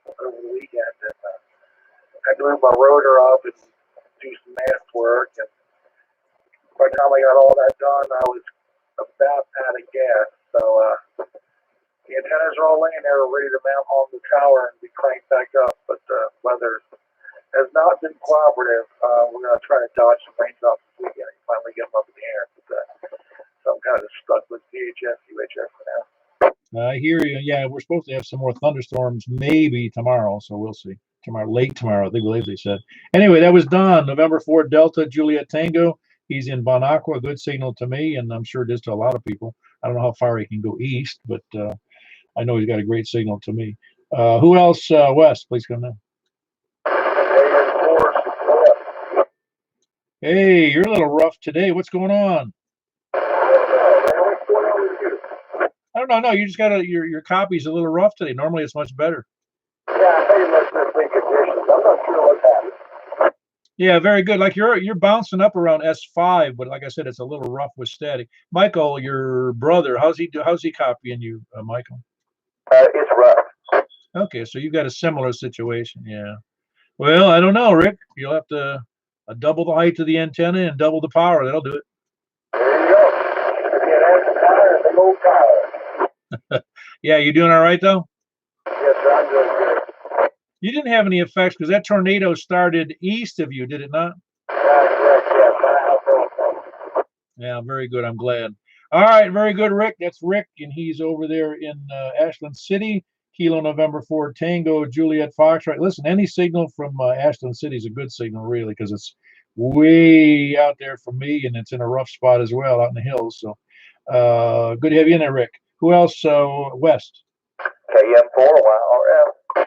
over the weekend. And I moved my rotor up and do some mast work. And by the time I got all that done, I was about out of gas. So the antennas are all laying there ready to mount on the tower and be cranked back up. But weather has not been cooperative. We're going to try to dodge some raindrops this weekend and finally get them up in the air. But, so I'm kind of stuck with VHF, UHF for now. I hear you. Yeah, we're supposed to have some more thunderstorms maybe tomorrow, so we'll see. Late tomorrow, I believe they said. Anyway, that was Don, November 4 Delta Juliet Tango. He's in Bon Aqua, a good signal to me, and I'm sure it is to a lot of people. I don't know how far he can go east, but I know he's got a great signal to me. Who else west? Please come in. Hey, Hey, you're a little rough today. What's going on? I I don't know. No, you just got your copy's a little rough today. Normally it's much better. Yeah, I pretty much missed the conditions. I'm not sure what's happening. Yeah, very good. Like you're bouncing up around S5, but like I said, it's a little rough with static. Michael, your brother, how's he copying you, Michael? It's rough. Okay, so you've got a similar situation. Yeah. Well, I don't know, Rick. You'll have to double the height of the antenna and double the power. That'll do it. There you go. Yeah, that's a tire, big old tire. Yeah, you doing all right though? Yes, sir, I'm doing good. You didn't have any effects because that tornado started east of you, did it not? Correct, yes, my house also. Yeah, very good. I'm glad. All right, very good, Rick. That's Rick, and he's over there in Ashland City. Kilo November 4 Tango Juliet Foxtrot. Listen, any signal from Ashland City is a good signal, really, because it's way out there from me, and it's in a rough spot as well, out in the hills. So, good to have you in there, Rick. Who else? West. KM4YRL.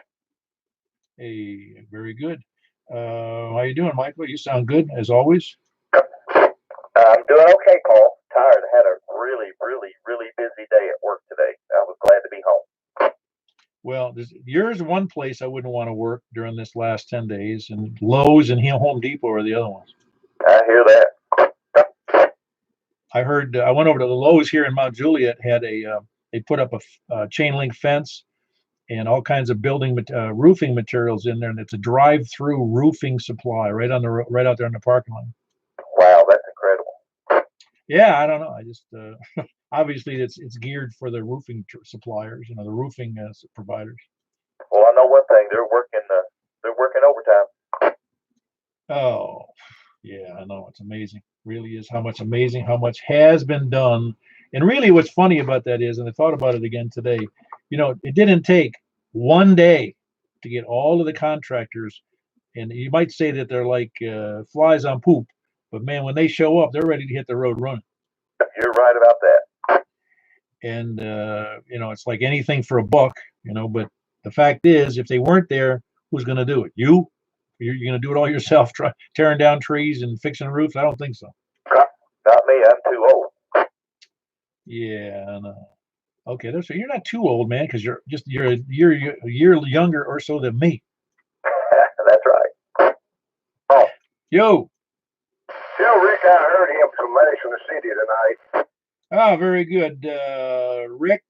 Hey, very good. How you doing, Michael? You sound good as always. I'm doing okay, Paul. Tired. I had a really, really, really busy day at work today. I was glad to be home. Well, yours one place I wouldn't want to work during this last 10 days, and Lowe's and Home Depot are the other ones. I hear that. I heard I went over to the Lowe's here in Mount Juliet. Had they put up a chain link fence and all kinds of roofing materials in there, and it's a drive-through roofing supply right out there in the parking lot. Wow, that's incredible. Yeah, I don't know. I just obviously it's geared for the roofing suppliers, the roofing providers. Well, I know one thing. They're working overtime. Oh, yeah, I know. It's amazing. Really is how much has been done. And really what's funny about that is, and I thought about it again today, it didn't take one day to get all of the contractors, and you might say that they're like flies on poop, but man, when they show up, they're ready to hit the road running. You're right about that. And, it's like anything for a buck, but the fact is, if they weren't there, who's going to do it? You? You're going to do it all yourself, tearing down trees and fixing roofs? I don't think so. Not me. I'm too old. Yeah, I know. Okay, you're not too old, man, because you're a year younger or so than me. That's right. Oh, Yo. Tell Rick I heard him from Madison City tonight. Ah, very good, Rick.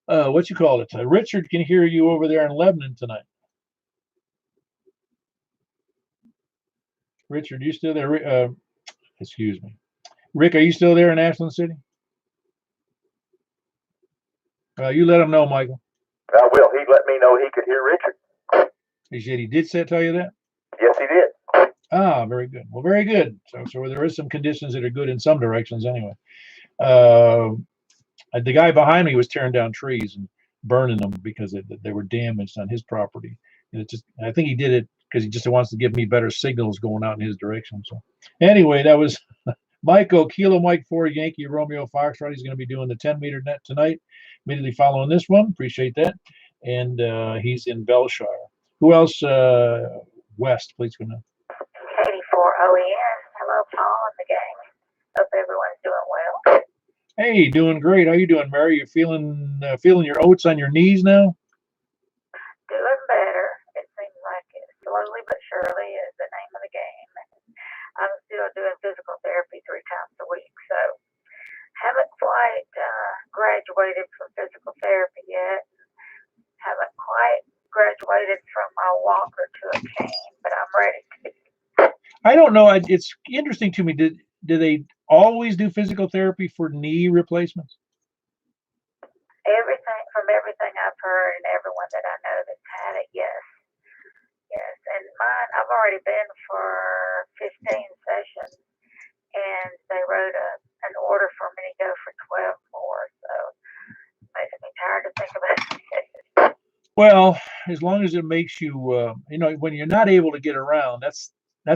What you call it? Richard can hear you over there in Lebanon tonight. Richard, you still there? Excuse me. Rick, are you still there in Ashland City? You let him know, Michael. I will. He let me know he could hear Richard. He said he did tell you that? Yes, he did. Ah, very good. Well, very good. So there is some conditions that are good in some directions anyway. The guy behind me was tearing down trees and burning them because they were damaged on his property. And I think he did it because he just wants to give me better signals going out in his direction. So anyway, that was Michael, Kilo Mike 4 Yankee Romeo Foxtrot. He's going to be doing the 10-meter net tonight, immediately following this one. Appreciate that. And he's in Belshire. Who else? West, please go now. 84 OEN. Hello, Paul and the gang. Hope everyone's doing well. Hey, doing great. How you doing, Mary? You feeling your oats on your knees now? Doing better. It seems like it slowly but surely is the name of the game. I'm still doing physical therapy 3 times a week, so haven't quite graduated from physical therapy yet. Haven't quite graduated from my walker to a cane, but I'm ready to. I don't know. It's interesting to me. Do they always do physical therapy for knee replacements? Everything I've heard and everyone that I know that's had it, yes. Yes, and mine, I've already been for 15 sessions, and they wrote an order for me to go for 12 more, so making me tired to think about it. Well, as long as it makes you, when you're not able to get around, that's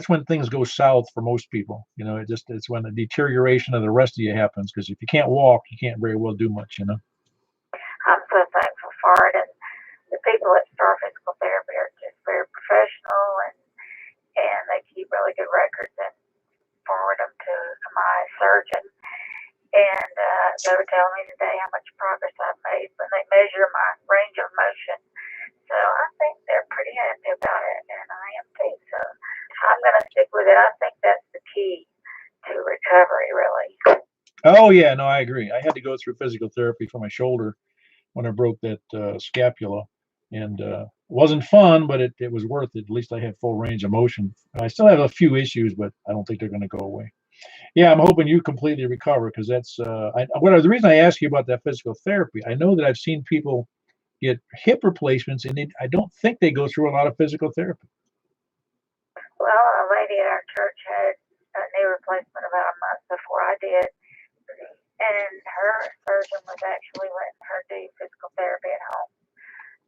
when things go south for most people. It's when the deterioration of the rest of you happens, because if you can't walk, you can't very well do much, I'm so thankful for it, and the people at Star Physical Therapy are just very professional, and they keep really good records and forward them to my surgeon. And they were telling me today how much progress I've made when they measure my range of motion. So I think they're pretty happy about it, and I am too. So I'm going to stick with it. I think that's the key to recovery, really. Oh yeah, no, I agree. I had to go through physical therapy for my shoulder when I broke that scapula, and it wasn't fun, but it was worth it. At least I had full range of motion. I still have a few issues, but I don't think they're going to go away. Yeah, I'm hoping you completely recover, because that's the reason I ask you about that physical therapy. I know that I've seen people get hip replacements, and I don't think they go through a lot of physical therapy. Well, a lady at our church had a knee replacement about a month before I did, and her surgeon was actually letting her do physical therapy at home.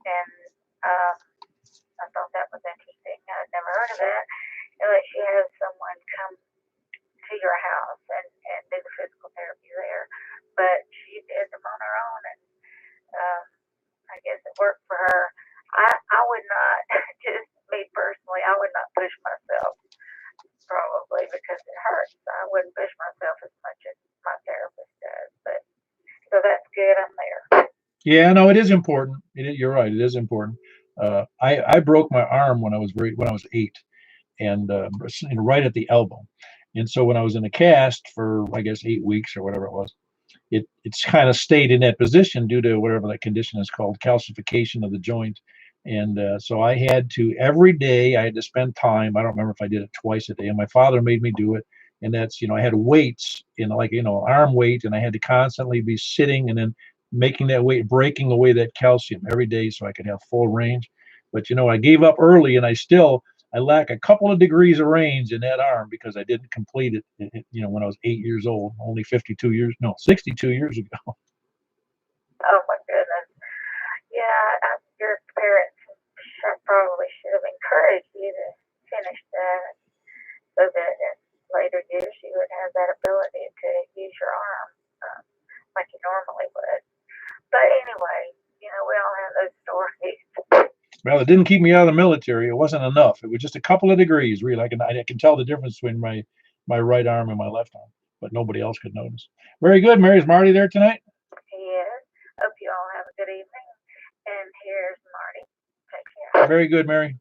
And I thought that was interesting. I'd never heard of that. Unless she has someone come to your house and do the physical therapy there. But she did them on her own, and I guess it worked for her. I would not, just me personally, I would not push myself, probably, because it hurts. I wouldn't push myself as much as my therapist does. But so that's good. I'm there. Yeah, no, it is important. You're right. It is important. I broke my arm when I was 8, and right at the elbow. And so when I was in a cast for, I guess, 8 weeks or whatever it was, it's kind of stayed in that position due to whatever that condition is called, calcification of the joint. And so I had to, every day I had to spend time. I don't remember if I did it twice a day, and my father made me do it. And that's, I had weights arm weight, and I had to constantly be sitting and then making that weight, breaking away that calcium every day so I could have full range. But I gave up early, and I lack a couple of degrees of range in that arm because I didn't complete it, when I was 8 years old, only 62 years, no, 62 years ago. Oh my goodness. Yeah, your parents probably should have encouraged you to finish that, so that in later years you would have that ability to use your arm like you normally would. But anyway, we all have those stories. Well, it didn't keep me out of the military. It wasn't enough. It was just a couple of degrees, really. I can tell the difference between my right arm and my left arm, but nobody else could notice. Very good, Mary. Is Marty there tonight? Yes. Hope you all have a good evening. And here's Marty. Take care. Very good, Mary.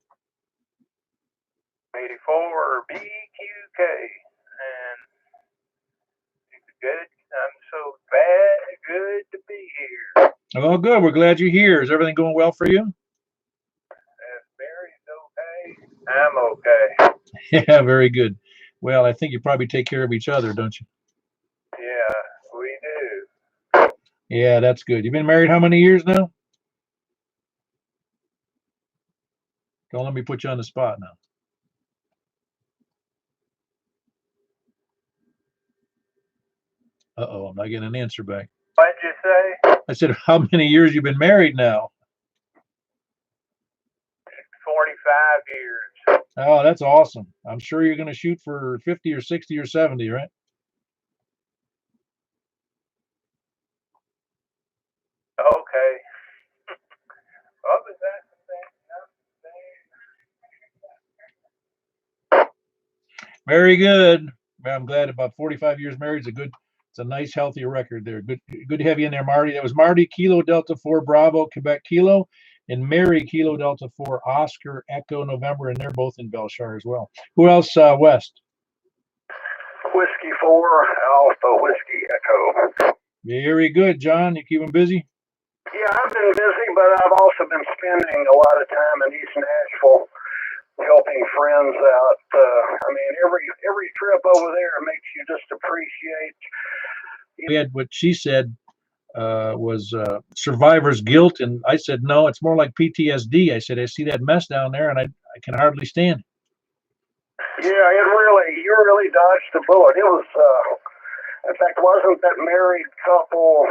84 BQK, and it's good. I'm so good to be here. Oh, good. We're glad you're here. Is everything going well for you? Mary's okay. I'm okay. Yeah, very good. Well, I think you probably take care of each other, don't you? Yeah, we do. Yeah, that's good. You've been married how many years now? Don't let me put you on the spot now. Uh-oh, I'm not getting an answer back. What'd you say? I said, how many years you been married now? 45 years. Oh, that's awesome. I'm sure you're going to shoot for 50 or 60 or 70, right? Okay. What was that? Very good. Well, I'm glad about 45 years married. It's a nice, healthy record there. Good to have you in there, Marty. That was Marty, Kilo Delta 4 Bravo, Quebec Kilo, and Mary, Kilo Delta 4 Oscar Echo November, and they're both in Belshire as well. Who else west? Whiskey 4 Alpha Whiskey Echo. Very good, John. You keep him busy? Yeah, I've been busy, but I've also been spending a lot of time in East Nashville helping friends out. Every trip over there makes you just appreciate. We had what she said was survivor's guilt, and I said no, it's more like PTSD. I said I see that mess down there, and I can hardly stand it. Yeah, you really dodged the bullet. It was, in fact, wasn't that married couple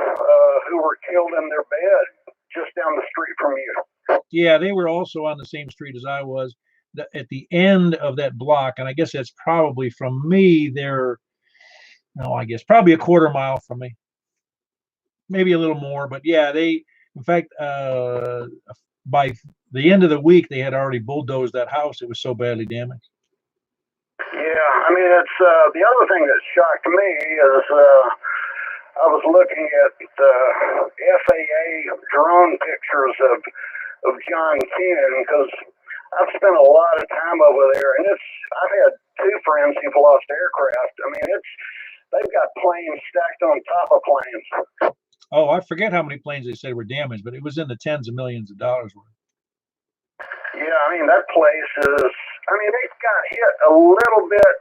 who were killed in their bed just down the street from you? Yeah, they were also on the same street as I was. At the end of that block, and I guess that's probably from me, I guess probably a quarter mile from me, maybe a little more, but yeah, in fact, by the end of the week, they had already bulldozed that house. It was so badly damaged. Yeah, it's the other thing that shocked me is I was looking at FAA drone pictures of John Ken because I've spent a lot of time over there, and I've had two friends who've lost aircraft. I mean, they've got planes stacked on top of planes. Oh, I forget how many planes they said were damaged, but it was in the tens of millions of dollars worth. Yeah, I mean, that place is, I mean, it got hit a little bit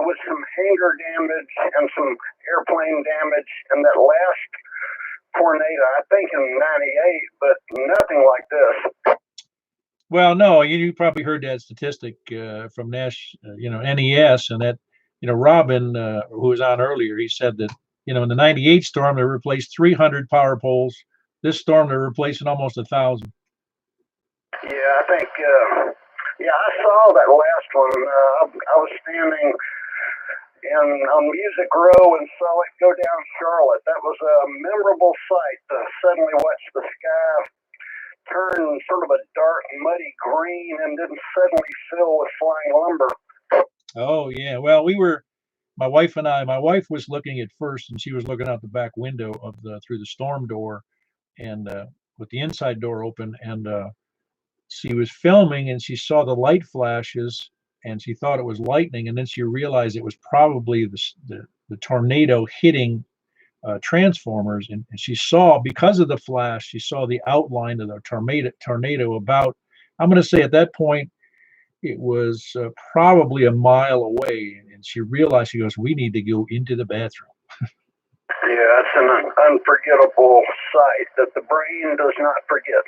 with some hangar damage and some airplane damage in that last tornado, I think in '98, but nothing like this. Well, no, you probably heard that statistic from NES, and that, Robin, who was on earlier, he said that, in the '98 storm, they replaced 300 power poles. This storm, they're replacing almost 1,000. Yeah, I think, yeah, I saw that last one. I was standing on Music Row and saw it go down Charlotte. That was a memorable sight to suddenly watch the sky turn sort of a dark, muddy green and then suddenly fill with flying lumber. Oh, yeah. Well, my wife was looking at first, and she was looking out the back window through the storm door, and with the inside door open, and she was filming, and she saw the light flashes, and she thought it was lightning, and then she realized it was probably the tornado hitting transformers, and she saw, because of the flash, she saw the outline of the tornado about, I'm going to say at that point, it was probably a mile away, and she realized, she goes, we need to go into the bathroom. Yeah, it's an unforgettable sight that the brain does not forget.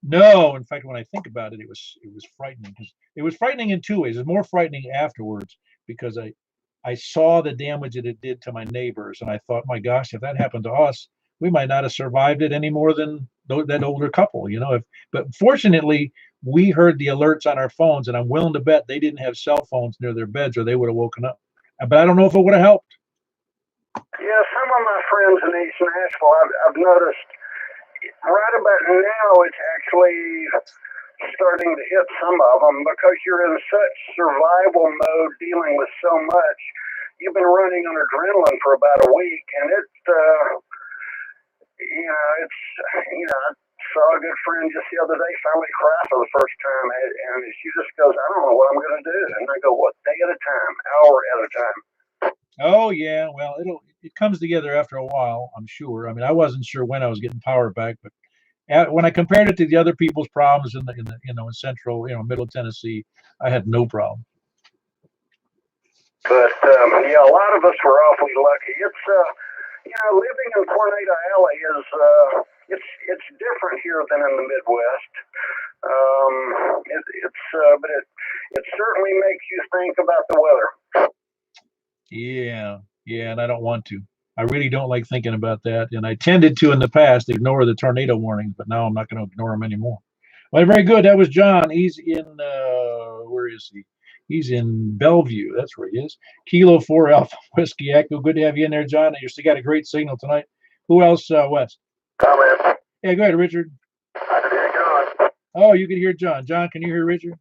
No, in fact, when I think about it, it was frightening. It was frightening in two ways. It was more frightening afterwards because I saw the damage that it did to my neighbors, and I thought, my gosh, if that happened to us, we might not have survived it any more than that older couple, But fortunately, we heard the alerts on our phones, and I'm willing to bet they didn't have cell phones near their beds, or they would have woken up. But I don't know if it would have helped. Yeah, some of my friends in East Nashville, I've noticed right about now it's actually starting to hit some of them because you're in such survival mode dealing with so much. You've been running on adrenaline for about a week, and I saw a good friend just the other day finally cry for the first time, and she just goes, I don't know what I'm going to do. And I go, what, day at a time, hour at a time. Oh yeah, well, it comes together after a while, I'm sure. I mean, I wasn't sure when I was getting power back, but when I compared it to the other people's problems in in central, middle Tennessee, I had no problem. But yeah, a lot of us were awfully lucky. It's living in Tornado Alley is it's different here than in the Midwest. But it certainly makes you think about the weather. Yeah, and I don't want to. I really don't like thinking about that, and I tended to in the past ignore the tornado warnings, but now I'm not going to ignore them anymore. Well, very good. That was John. He's in where is he? He's in Bellevue. That's where he is. Kilo 4 Alpha Whiskey Echo. Good to have you in there, John. You still got a great signal tonight. Who else, West? Comment. Yeah, go ahead, Richard. I can hear John. Oh, you can hear John. John, can you hear Richard?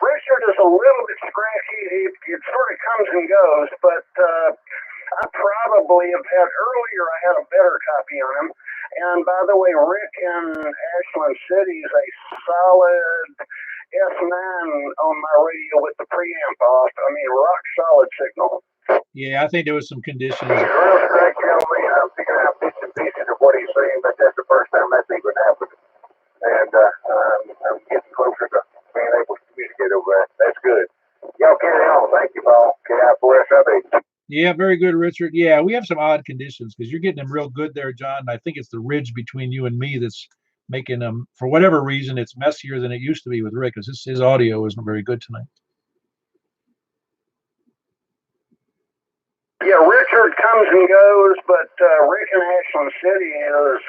Richard is a little bit scratchy. It sort of comes and goes, but I probably have had earlier. I had a better copy on him. And by the way, Rick in Ashland City is a solid S9 on my radio with the preamp off. I mean, rock solid signal. Yeah, I think there was some conditions. Real scratchy on me. I'm picking out bits and pieces of what he's saying, but that's the first time that's even happened. And I'm getting closer to being able to communicate over that. That's good. Y'all carry on. Thank you, Paul. KI4SIB. Yeah, very good, Richard. Yeah, we have some odd conditions because you're getting them real good there, John. I think it's the ridge between you and me that's making them, for whatever reason, it's messier than it used to be with Rick, because his audio isn't very good tonight. Yeah, Richard comes and goes, but Rick in Ashland City is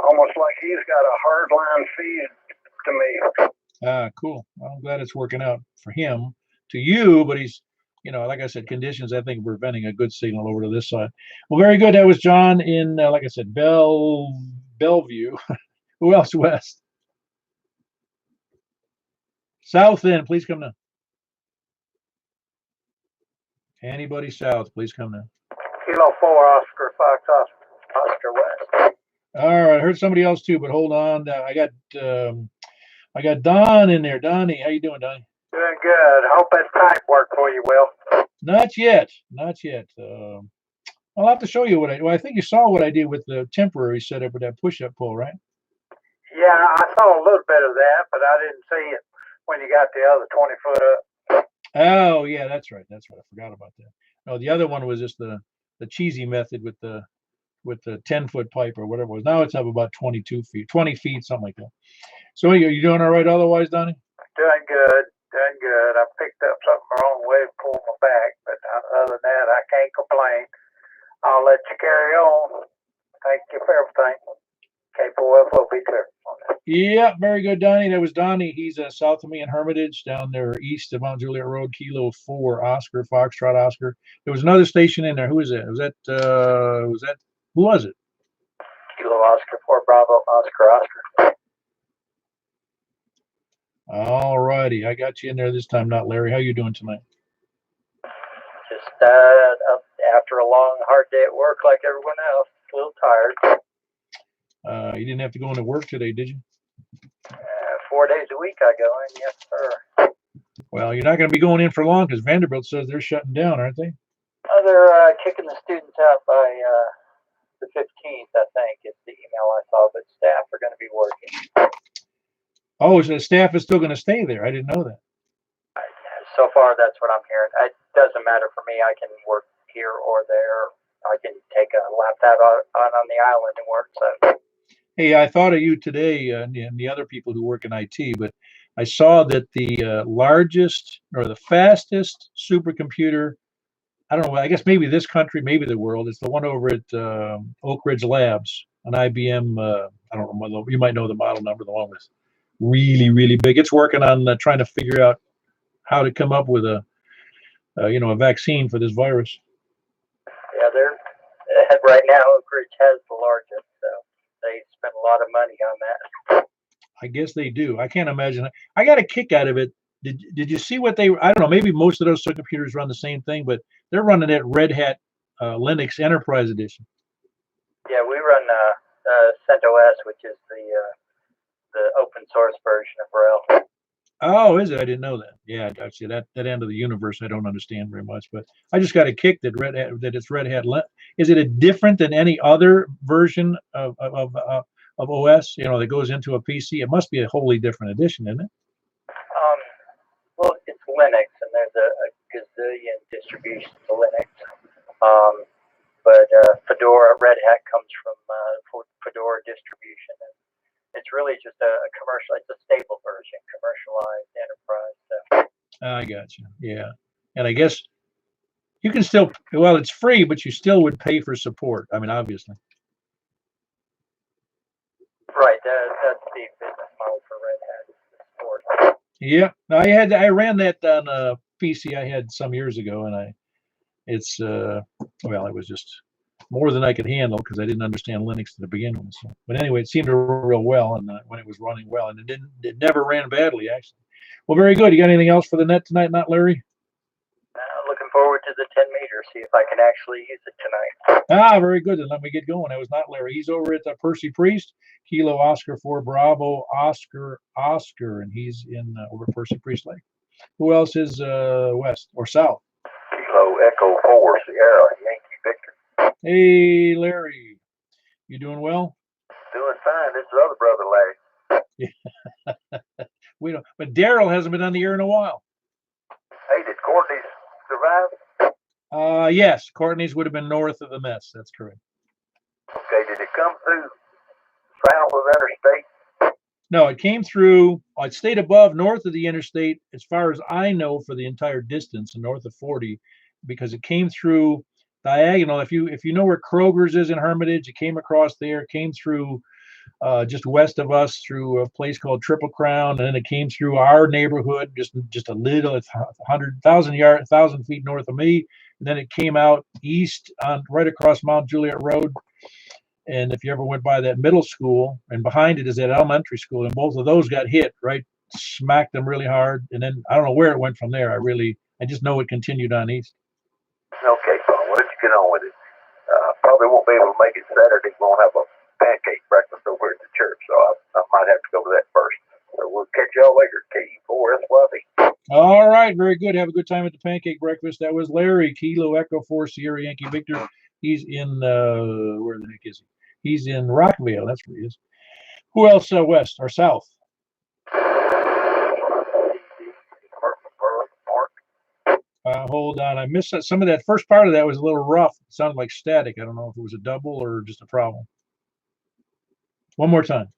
almost like he's got a hard line feed to me. Ah, cool. Well, I'm glad it's working out for him. To you, but he's, like I said, conditions, I think, preventing a good signal over to this side. Well, very good. That was John in, like I said, Bellevue. Who else, West? South End, please come down. Anybody south, please come now. Kilo 4, Oscar, Fox, Oscar West. All right, I heard somebody else too, but hold on. I got Don in there. Donnie, how you doing, Donnie? Doing good. Hope that pipe worked for you, Will. Not yet. Not yet. I'll have to show you what I think you saw what I did with the temporary setup with that push-up pole, right? Yeah, I saw a little bit of that, but I didn't see it when you got the other 20 foot up. Oh, yeah, that's right. That's right. I forgot about that. No, the other one was just the cheesy method with the 10-foot pipe or whatever it was. Now it's up about 22 feet, 20 feet, something like that. So are you doing all right otherwise, Donnie? Doing good. Doing good. I picked up something the wrong way and pulled my back, but other than that, I can't complain. I'll let you carry on. Thank you for everything. K4F will be clear. Yeah, very good, Donnie. That was Donnie. He's south of me in Hermitage, down there east of Mount Juliet Road, Kilo 4, Oscar, Foxtrot, Oscar. There was another station in there. Who was that? Who was it? Kilo Oscar 4 Bravo Oscar Oscar. All righty. I got you in there this time, not Larry. How you doing tonight? Just up after a long, hard day at work like everyone else. A little tired. You didn't have to go into work today, did you? 4 days a week I go in, yes, sir. Well, you're not going to be going in for long because Vanderbilt says they're shutting down, aren't they? They're kicking the students out by the 15th, I think, is the email I saw, but staff are going to be working. Oh, so the staff is still going to stay there. I didn't know that. So far, that's what I'm hearing. It doesn't matter for me. I can work here or there. I can take a laptop on the island and work. So. Hey, I thought of you today and the other people who work in IT, but I saw that the largest or the fastest supercomputer, I don't know, I guess maybe this country, maybe the world, is the one over at Oak Ridge Labs, an IBM, I don't know, you might know the model number, the one with really, really big. It's working on trying to figure out how to come up with a vaccine for this virus. Yeah, they're right now. Oak Ridge has the largest, so they spend a lot of money on that. I guess they do. I can't imagine. I got a kick out of it. Did you see what they? I don't know. Maybe most of those computers run the same thing, but they're running it Red Hat Linux Enterprise Edition. Yeah, we run CentOS, which is the open source version of RHEL. Oh, is it? I didn't know that. Yeah, actually, that end of the universe I don't understand very much, but I just got a kick that it's Red Hat. Is it different than any other version of OS? That goes into a PC. It must be a wholly different edition, isn't it? Well, it's Linux, and there's a gazillion distributions of Linux. But Fedora, Red Hat comes from Fedora distribution. And it's really just a commercial. It's a stable version, commercialized enterprise stuff. I got you. Yeah, and I guess you can still. Well, it's free, but you still would pay for support. I mean, obviously. Right. That's the business model for Red Hat support. Yeah, I ran that on a PC I had some years ago, and it was just more than I could handle because I didn't understand Linux to begin with. So, but anyway, it seemed to run real well, and when it was running well, and it never ran badly actually. Well, very good. You got anything else for the net tonight, not Larry? Looking forward to the 10 meter. See if I can actually use it tonight. Ah, very good. Then let me get going. That was not Larry. He's over at Percy Priest, Kilo Oscar 4 Bravo Oscar, and he's in over at Percy Priest Lake. Who else is west or south? Kilo Echo 4 Sierra Yankee Victor. Hey, Larry. You doing well? Doing fine. This is the other brother, Larry. We don't, but Daryl hasn't been on the air in a while. Hey, did Courtney survive? Yes, Courtney's would have been north of the mess. That's correct. Okay, did it come through south of interstate? No, it came through. It stayed above north of the interstate, as far as I know, for the entire distance, north of 40, because it came through diagonal. If you know where Kroger's is in Hermitage, it came across there. Came through just west of us through a place called Triple Crown, and then it came through our neighborhood, just a little, 1,000 feet north of me, and then it came out east on right across Mount Juliet Road. And if you ever went by that middle school, and behind it is that elementary school, and both of those got hit, right, smacked them really hard. And then I don't know where it went from there. I just know it continued on east. Okay, so why don't you get on with it? Probably won't be able to make it Saturday. We won't have a pancake breakfast over at the church, so I might have to go to that first. So we'll catch y'all later. KE4SYV. All right, very good. Have a good time at the pancake breakfast. That was Larry, Kilo Echo 4 Sierra Yankee Victor. He's in where the heck is he? He's in Rockville. That's where he is. Who else west or south? Hold on, I missed that. Some of that first part of that was a little rough. It sounded like static. I don't know if it was a double or just a problem. One more time.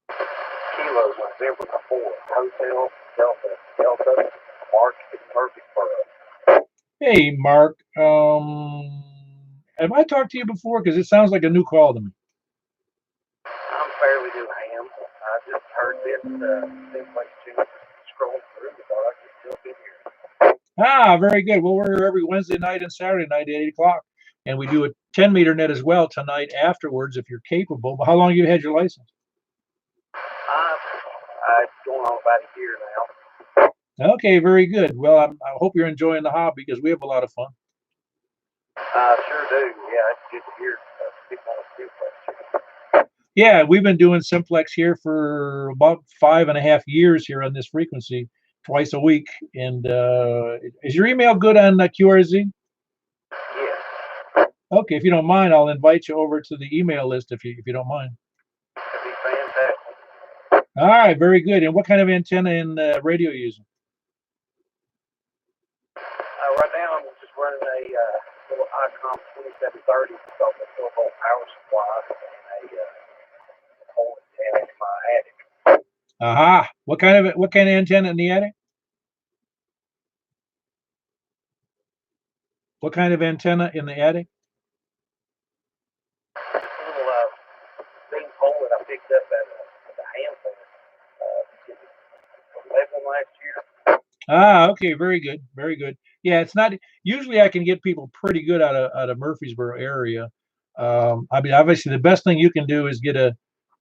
Kilo 104 Hotel Delta Mark Murfreesboro. Hey, Mark. Have I talked to you before? Because it sounds like a new call to me. I'm fairly new ham. I just heard this. Seems like you scrolled through, so I can jump in here. Ah, very good. Well, we're here every Wednesday night and Saturday night at 8 o'clock. And we do a 10-meter net as well tonight afterwards if you're capable. But how long have you had your license? Going on about a year now. Okay, very good. Well, I hope you're enjoying the hobby because we have a lot of fun. Sure do. Yeah, it's good to hear people on Simplex. Yeah, we've been doing Simplex here for about 5.5 years here on this frequency, twice a week. And is your email good on QRZ? Yes. Okay, if you don't mind, I'll invite you over to the email list if you don't mind. That'd be fantastic. All right, very good. And what kind of antenna and radio are you using? Right now, I'm just running a little Icom 2730 with a 12-volt power supply and a pole antenna in my attic. Aha! What kind of antenna in the attic? What kind of antenna in the attic? A little beam pole that I picked up at the ham center 11 last year. Ah, okay, very good, very good. Yeah, it's not usually I can get people pretty good out of Murfreesboro area. I mean, obviously, the best thing you can do is get the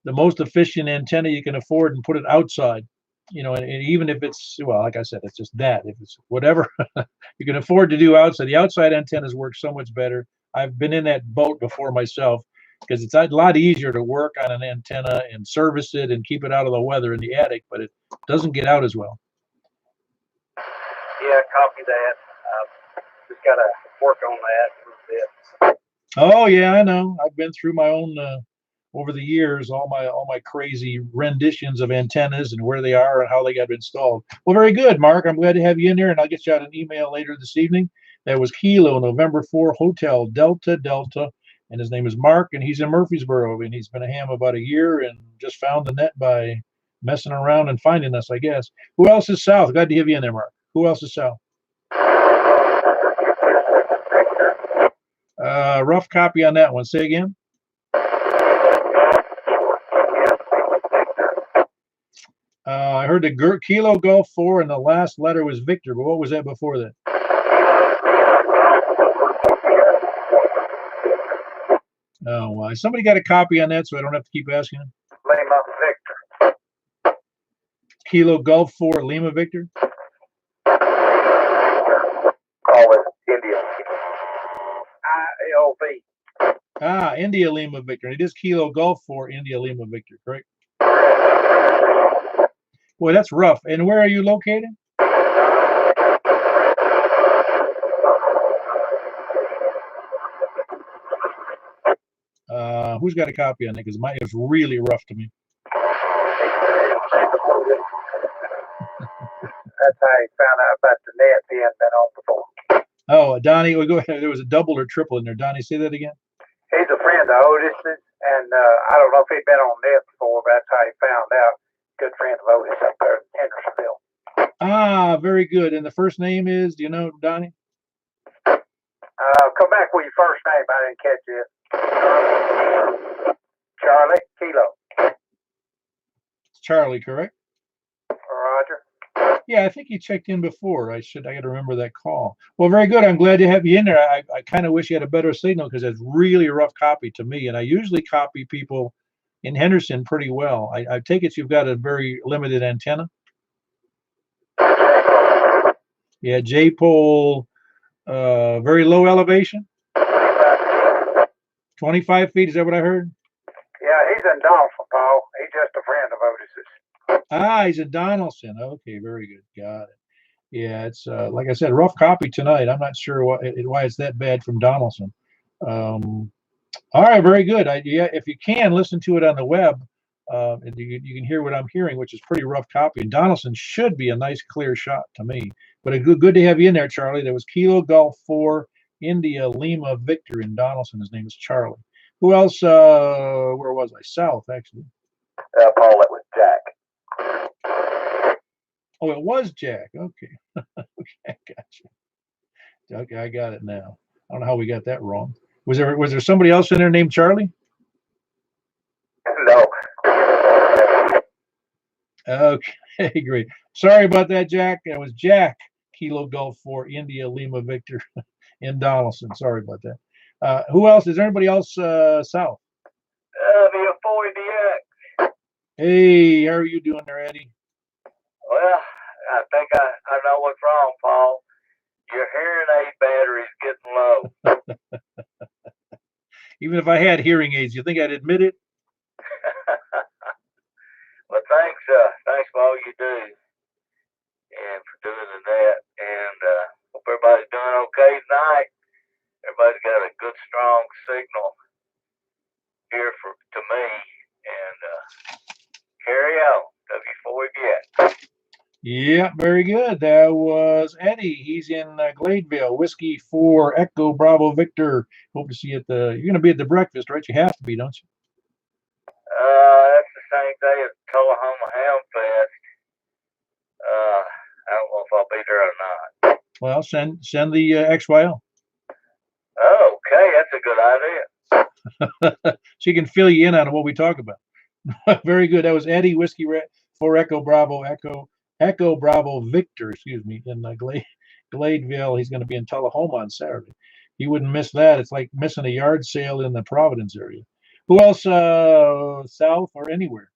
most efficient antenna you can afford and put it outside. You know, and even if it's well, like I said, it's just that if it's whatever you can afford to do outside, the outside antennas work so much better. I've been in that boat before myself because it's a lot easier to work on an antenna and service it and keep it out of the weather in the attic, but it doesn't get out as well. Yeah, copy that. Just got to work on that a little bit. Oh yeah, I know. I've been through my own over the years, all my crazy renditions of antennas and where they are and how they got installed. Well, very good, Mark. I'm glad to have you in there, and I'll get you out an email later this evening. That was Kilo November 4 Hotel Delta Delta, and his name is Mark, and he's in Murfreesboro, and he's been a ham about a year and just found the net by messing around and finding us, I guess. Who else is south? Glad to have you in there, Mark. Who else is south? Rough copy on that one. Say again. I heard the Kilo Golf 4 and the last letter was Victor, but what was that before that? Oh, well, somebody got a copy on that so I don't have to keep asking him. Lima Victor. Kilo Golf 4 Lima Victor? Call it India. ILV. Ah, India Lima Victor. It is Kilo Golf 4 India Lima Victor, correct? Boy, that's rough. And where are you located? Who's got a copy on it? Because it's really rough to me. That's how he found out about the net being been on before. Oh, Donnie, well, go ahead. There was a double or triple in there. Donnie, say that again. He's a friend of Otis's, and I don't know if he'd been on net before, but that's how he found out. Good friend of Otis up there in Hendersonville. Ah, very good. And the first name is, do you know, Donnie? Come back with your first name. I didn't catch it. Charlie Kilo. It's Charlie, correct? Roger. Yeah, I think he checked in before. I got to remember that call. Well, very good. I'm glad to have you in there. I kind of wish you had a better signal because it's really a rough copy to me. And I usually copy people in Henderson pretty well. I take it you've got a very limited antenna. Yeah, J-pole Very low elevation. 25. 25 feet. Is that what I heard? Yeah, he's in Donaldson, Paul. He's just a friend of Otis's. Ah, he's at Donaldson. Okay, very good. Got it. Yeah, it's like I said, rough copy tonight. I'm not sure why it's that bad from Donaldson. All right, very good. Yeah, if you can listen to it on the web, and you can hear what I'm hearing, which is pretty rough copy. And Donaldson should be a nice clear shot to me. But good to have you in there, Charlie. There was Kilo Golf 4 India Lima Victor in Donaldson. His name is Charlie. Who else? Where was I? South, actually. Paul, it was Jack. Oh, it was Jack. Okay. Okay, gotcha. Okay, I got it now. I don't know how we got that wrong. Was there somebody else in there named Charlie? No. Okay, great. Sorry about that, Jack. It was Jack, Kilo Golf 4 India Lima Victor in Donaldson. Sorry about that. Who else? Is there anybody else south? The F40DX. Hey, how are you doing there, Eddie? Well, I think I know what's wrong, Paul. Your hearing aid battery's getting low. Even if I had hearing aids, you think I'd admit it? Well, thanks for all you do, and for doing that. And hope everybody's doing okay tonight. Everybody's got a good, strong signal here to me. And carry on, W4 yet. Yeah, very good. That was Eddie. He's in Gladeville. Whiskey 4 Echo Bravo Victor. Hope to see you at the. You're going to be at the breakfast, right? You have to be, don't you? That's the same day as Tullahoma Ham Fest. I don't know if I'll be there or not. Well, send the XYL. Okay, that's a good idea. She can fill you in on what we talk about. Very good. That was Eddie Whiskey 4 Echo Bravo Echo Bravo Victor. Excuse me, in Gladeville. He's going to be in Tullahoma on Saturday. He wouldn't miss that. It's like missing a yard sale in the Providence area. Who else south or anywhere?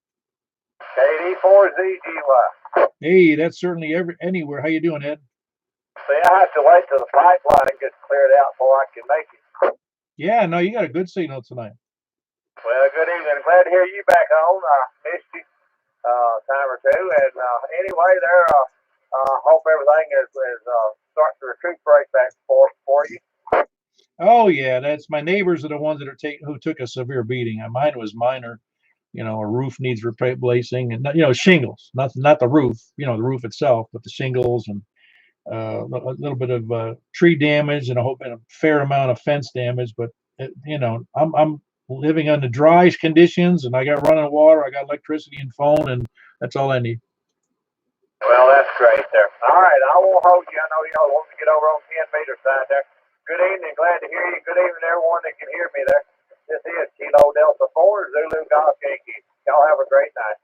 KD4ZGY. Hey, that's certainly anywhere. How you doing, Ed? See, I have to wait till the pipeline gets cleared out before I can make it. Yeah, no, you got a good signal tonight. Well, good evening. Glad to hear you back on. Missed you time or two. And anyway, hope everything is starting to recuperate back for you. Oh yeah, that's my neighbors are the ones that who took a severe beating. Mine was minor. A roof needs replacing, and shingles, not the roof, the roof itself, but the shingles and a little bit of tree damage and a fair amount of fence damage. But I'm living under dry conditions, and I got running water, I got electricity and phone, and that's all I need. Well, that's great there. All right, I won't hold you. I know y'all want to get over on 10 meter side there. Good evening, glad to hear you. Good evening, everyone that can hear me there. This is Kilo Delta 4 Zulu Golf Yankee. Y'all have a great night.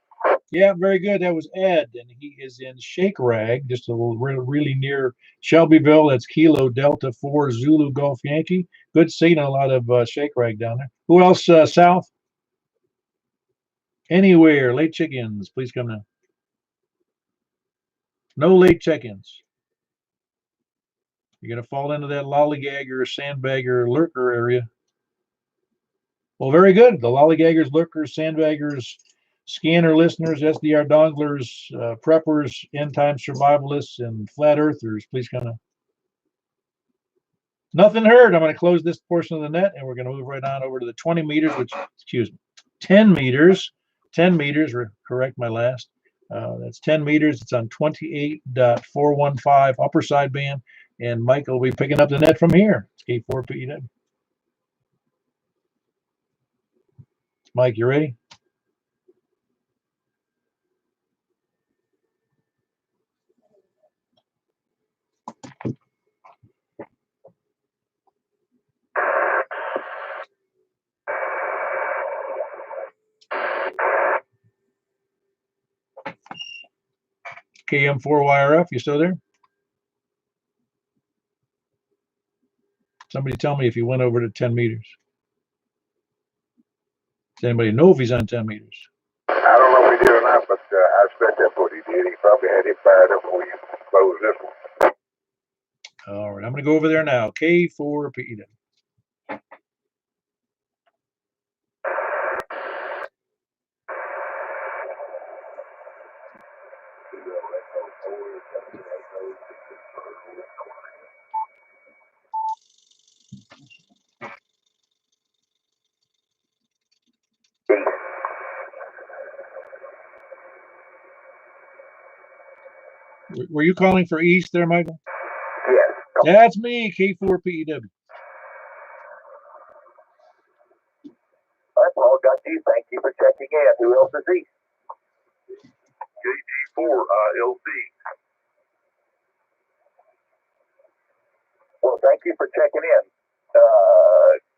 Yeah, very good. That was Ed, and he is in Shake Rag, just a little really near Shelbyville. That's Kilo Delta 4 Zulu Golf Yankee. Good seeing a lot of Shake Rag down there. Who else south? Anywhere. Late chickens, please come now. No late check-ins. You're going to fall into that lollygagger, sandbagger, lurker area. Well, very good. The lollygaggers, lurkers, sandbaggers, scanner listeners, SDR donglers, preppers, end-time survivalists, and flat earthers, please come in. Nothing heard. I'm going to close this portion of the net, and we're going to move right on over to the 20 meters, 10 meters. 10 meters, correct my last. That's 10 meters. It's on 28.415 upper sideband, and Mike will be picking up the net from here. It's K4PW. Mike, you ready? KM4YRF, you still there? Somebody tell me if he went over to 10 meters. Does anybody know if he's on 10 meters? I don't know if he did or not, but I expect that's what he did. He probably had it fired up before you closed this one. All right, I'm going to go over there now. K4 PEW. Were you calling for east there, Michael? Yes. That's me, K4 PEW. All right, Paul, got you. Thank you for checking in. Who else is east? KT4 LC. Well, thank you for checking in.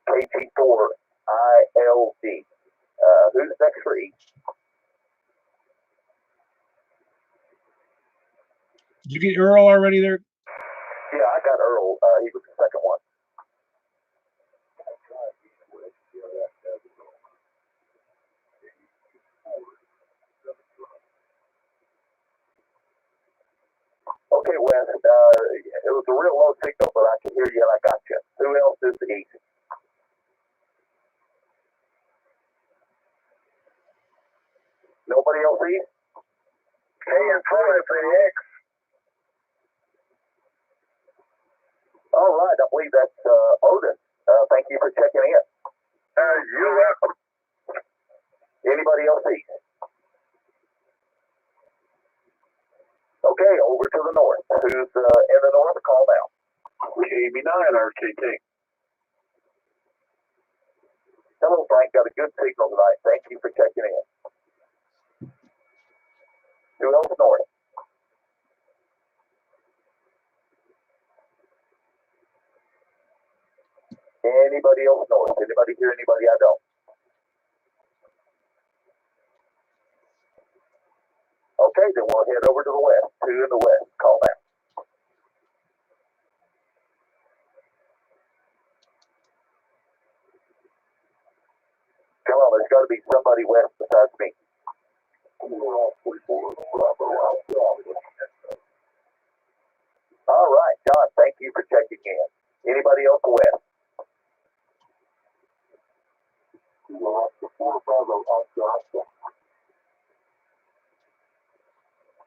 KT4 ILD. Who's next for east? Did you get Earl already there? Yeah, I got Earl. He was the second one. Okay, Wes. It was a real low signal, but I can hear you and I got you. Who else is east? Nobody else east? KN4FAX. All right, I believe that's Otis. Thank you for checking in. You're welcome. Anybody else east? Okay, over to the north. Who's in the north? Call now. KB9 RKT. Hello, Frank. Got a good signal tonight. Thank you for checking in. Who else north? Anybody else north? Anybody hear anybody I don't? Okay, then we'll head over to the west. Who in the west? Call now. Come on, there's got to be somebody west besides me. All right, John, thank you for checking in. Anybody else west?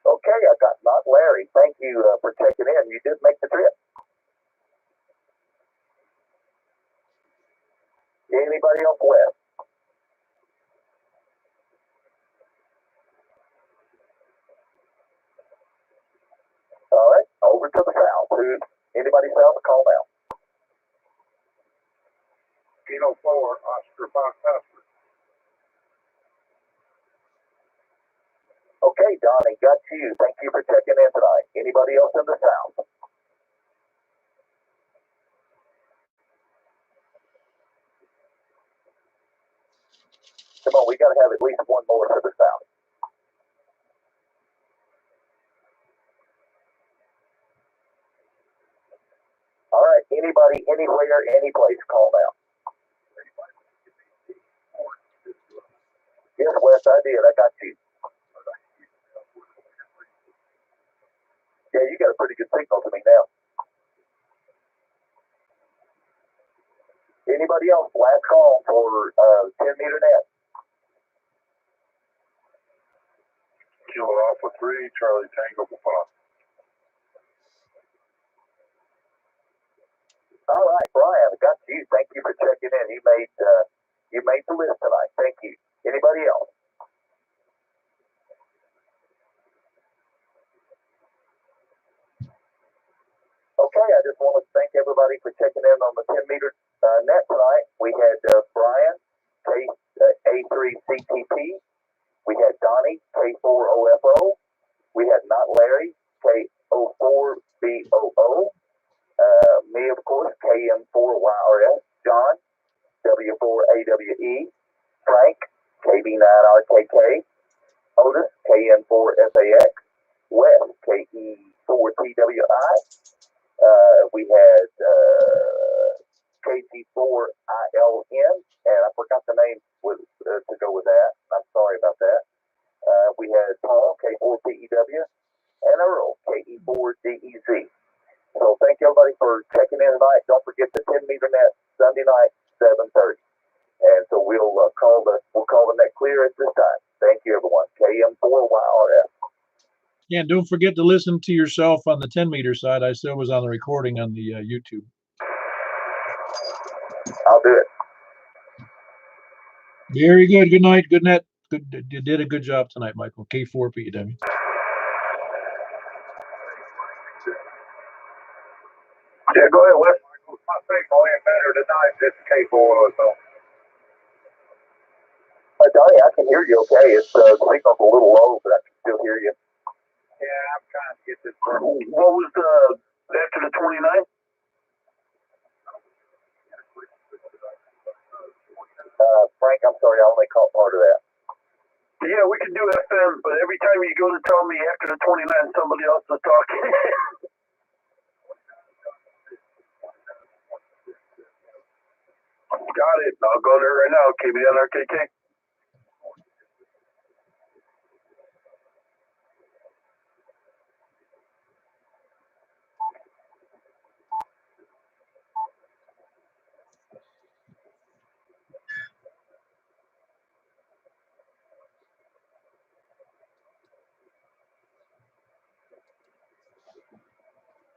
Okay, I got not Larry. Thank you for checking in. You did make the trip. Anybody else west? All right, over to the south. Anybody south? Call now. Kilo 4 Oscar Foxtrot. Okay, Donnie, got you. Thank you for checking in tonight. Anybody else in the south? Come on, we got to have at least one more for the south. All right, anybody, anywhere, any place, call now. Yes, Wes, I did. I got you. Yeah, you got a pretty good signal to me now. Anybody else? Last call for 10-meter net. Kilo Alpha 3 Charlie Tango Papa. All right, Brian, I got you. Thank you for checking in. You made the list tonight. Thank you. Anybody else? Okay, I just want to thank everybody for checking in on the 10-meter net tonight. We had Brian, K3CTP. We had Donnie, K4OFO. We had Not Larry, K04BOO. Me, of course, KM4YRS. John, W4AWE. Frank, KB9RKK. Otis, KN4FAX. Wes, KE4TWI. We had KT4ILN, and I forgot the name to go with that. I'm sorry about that. We had Paul, K4PEW, and Earl, KE4DEZ. So thank you everybody for checking in tonight. Don't forget the 10 meter net Sunday night, 7:30. And so we'll call the net clear at this time. Thank you everyone. KM4YRF. Yeah, and don't forget to listen to yourself on the 10-meter side. I still was on the recording on the YouTube. I'll do it. Very good. Good night. Good net. Good. You did a good job tonight, Michael. K4PW. Yeah, go ahead, Wes. My signal ain't better tonight. This K4 or so. Donnie, I can hear you okay. It's the signal's a little low, but I can still hear you. Yeah, I'm trying to get this. What was after the 29th? Frank, I'm sorry, I only caught part of that. Yeah, we can do FM, but every time you go to tell me after the 29th, somebody else is talking. Got it. I'll go there right now. KBNRKK.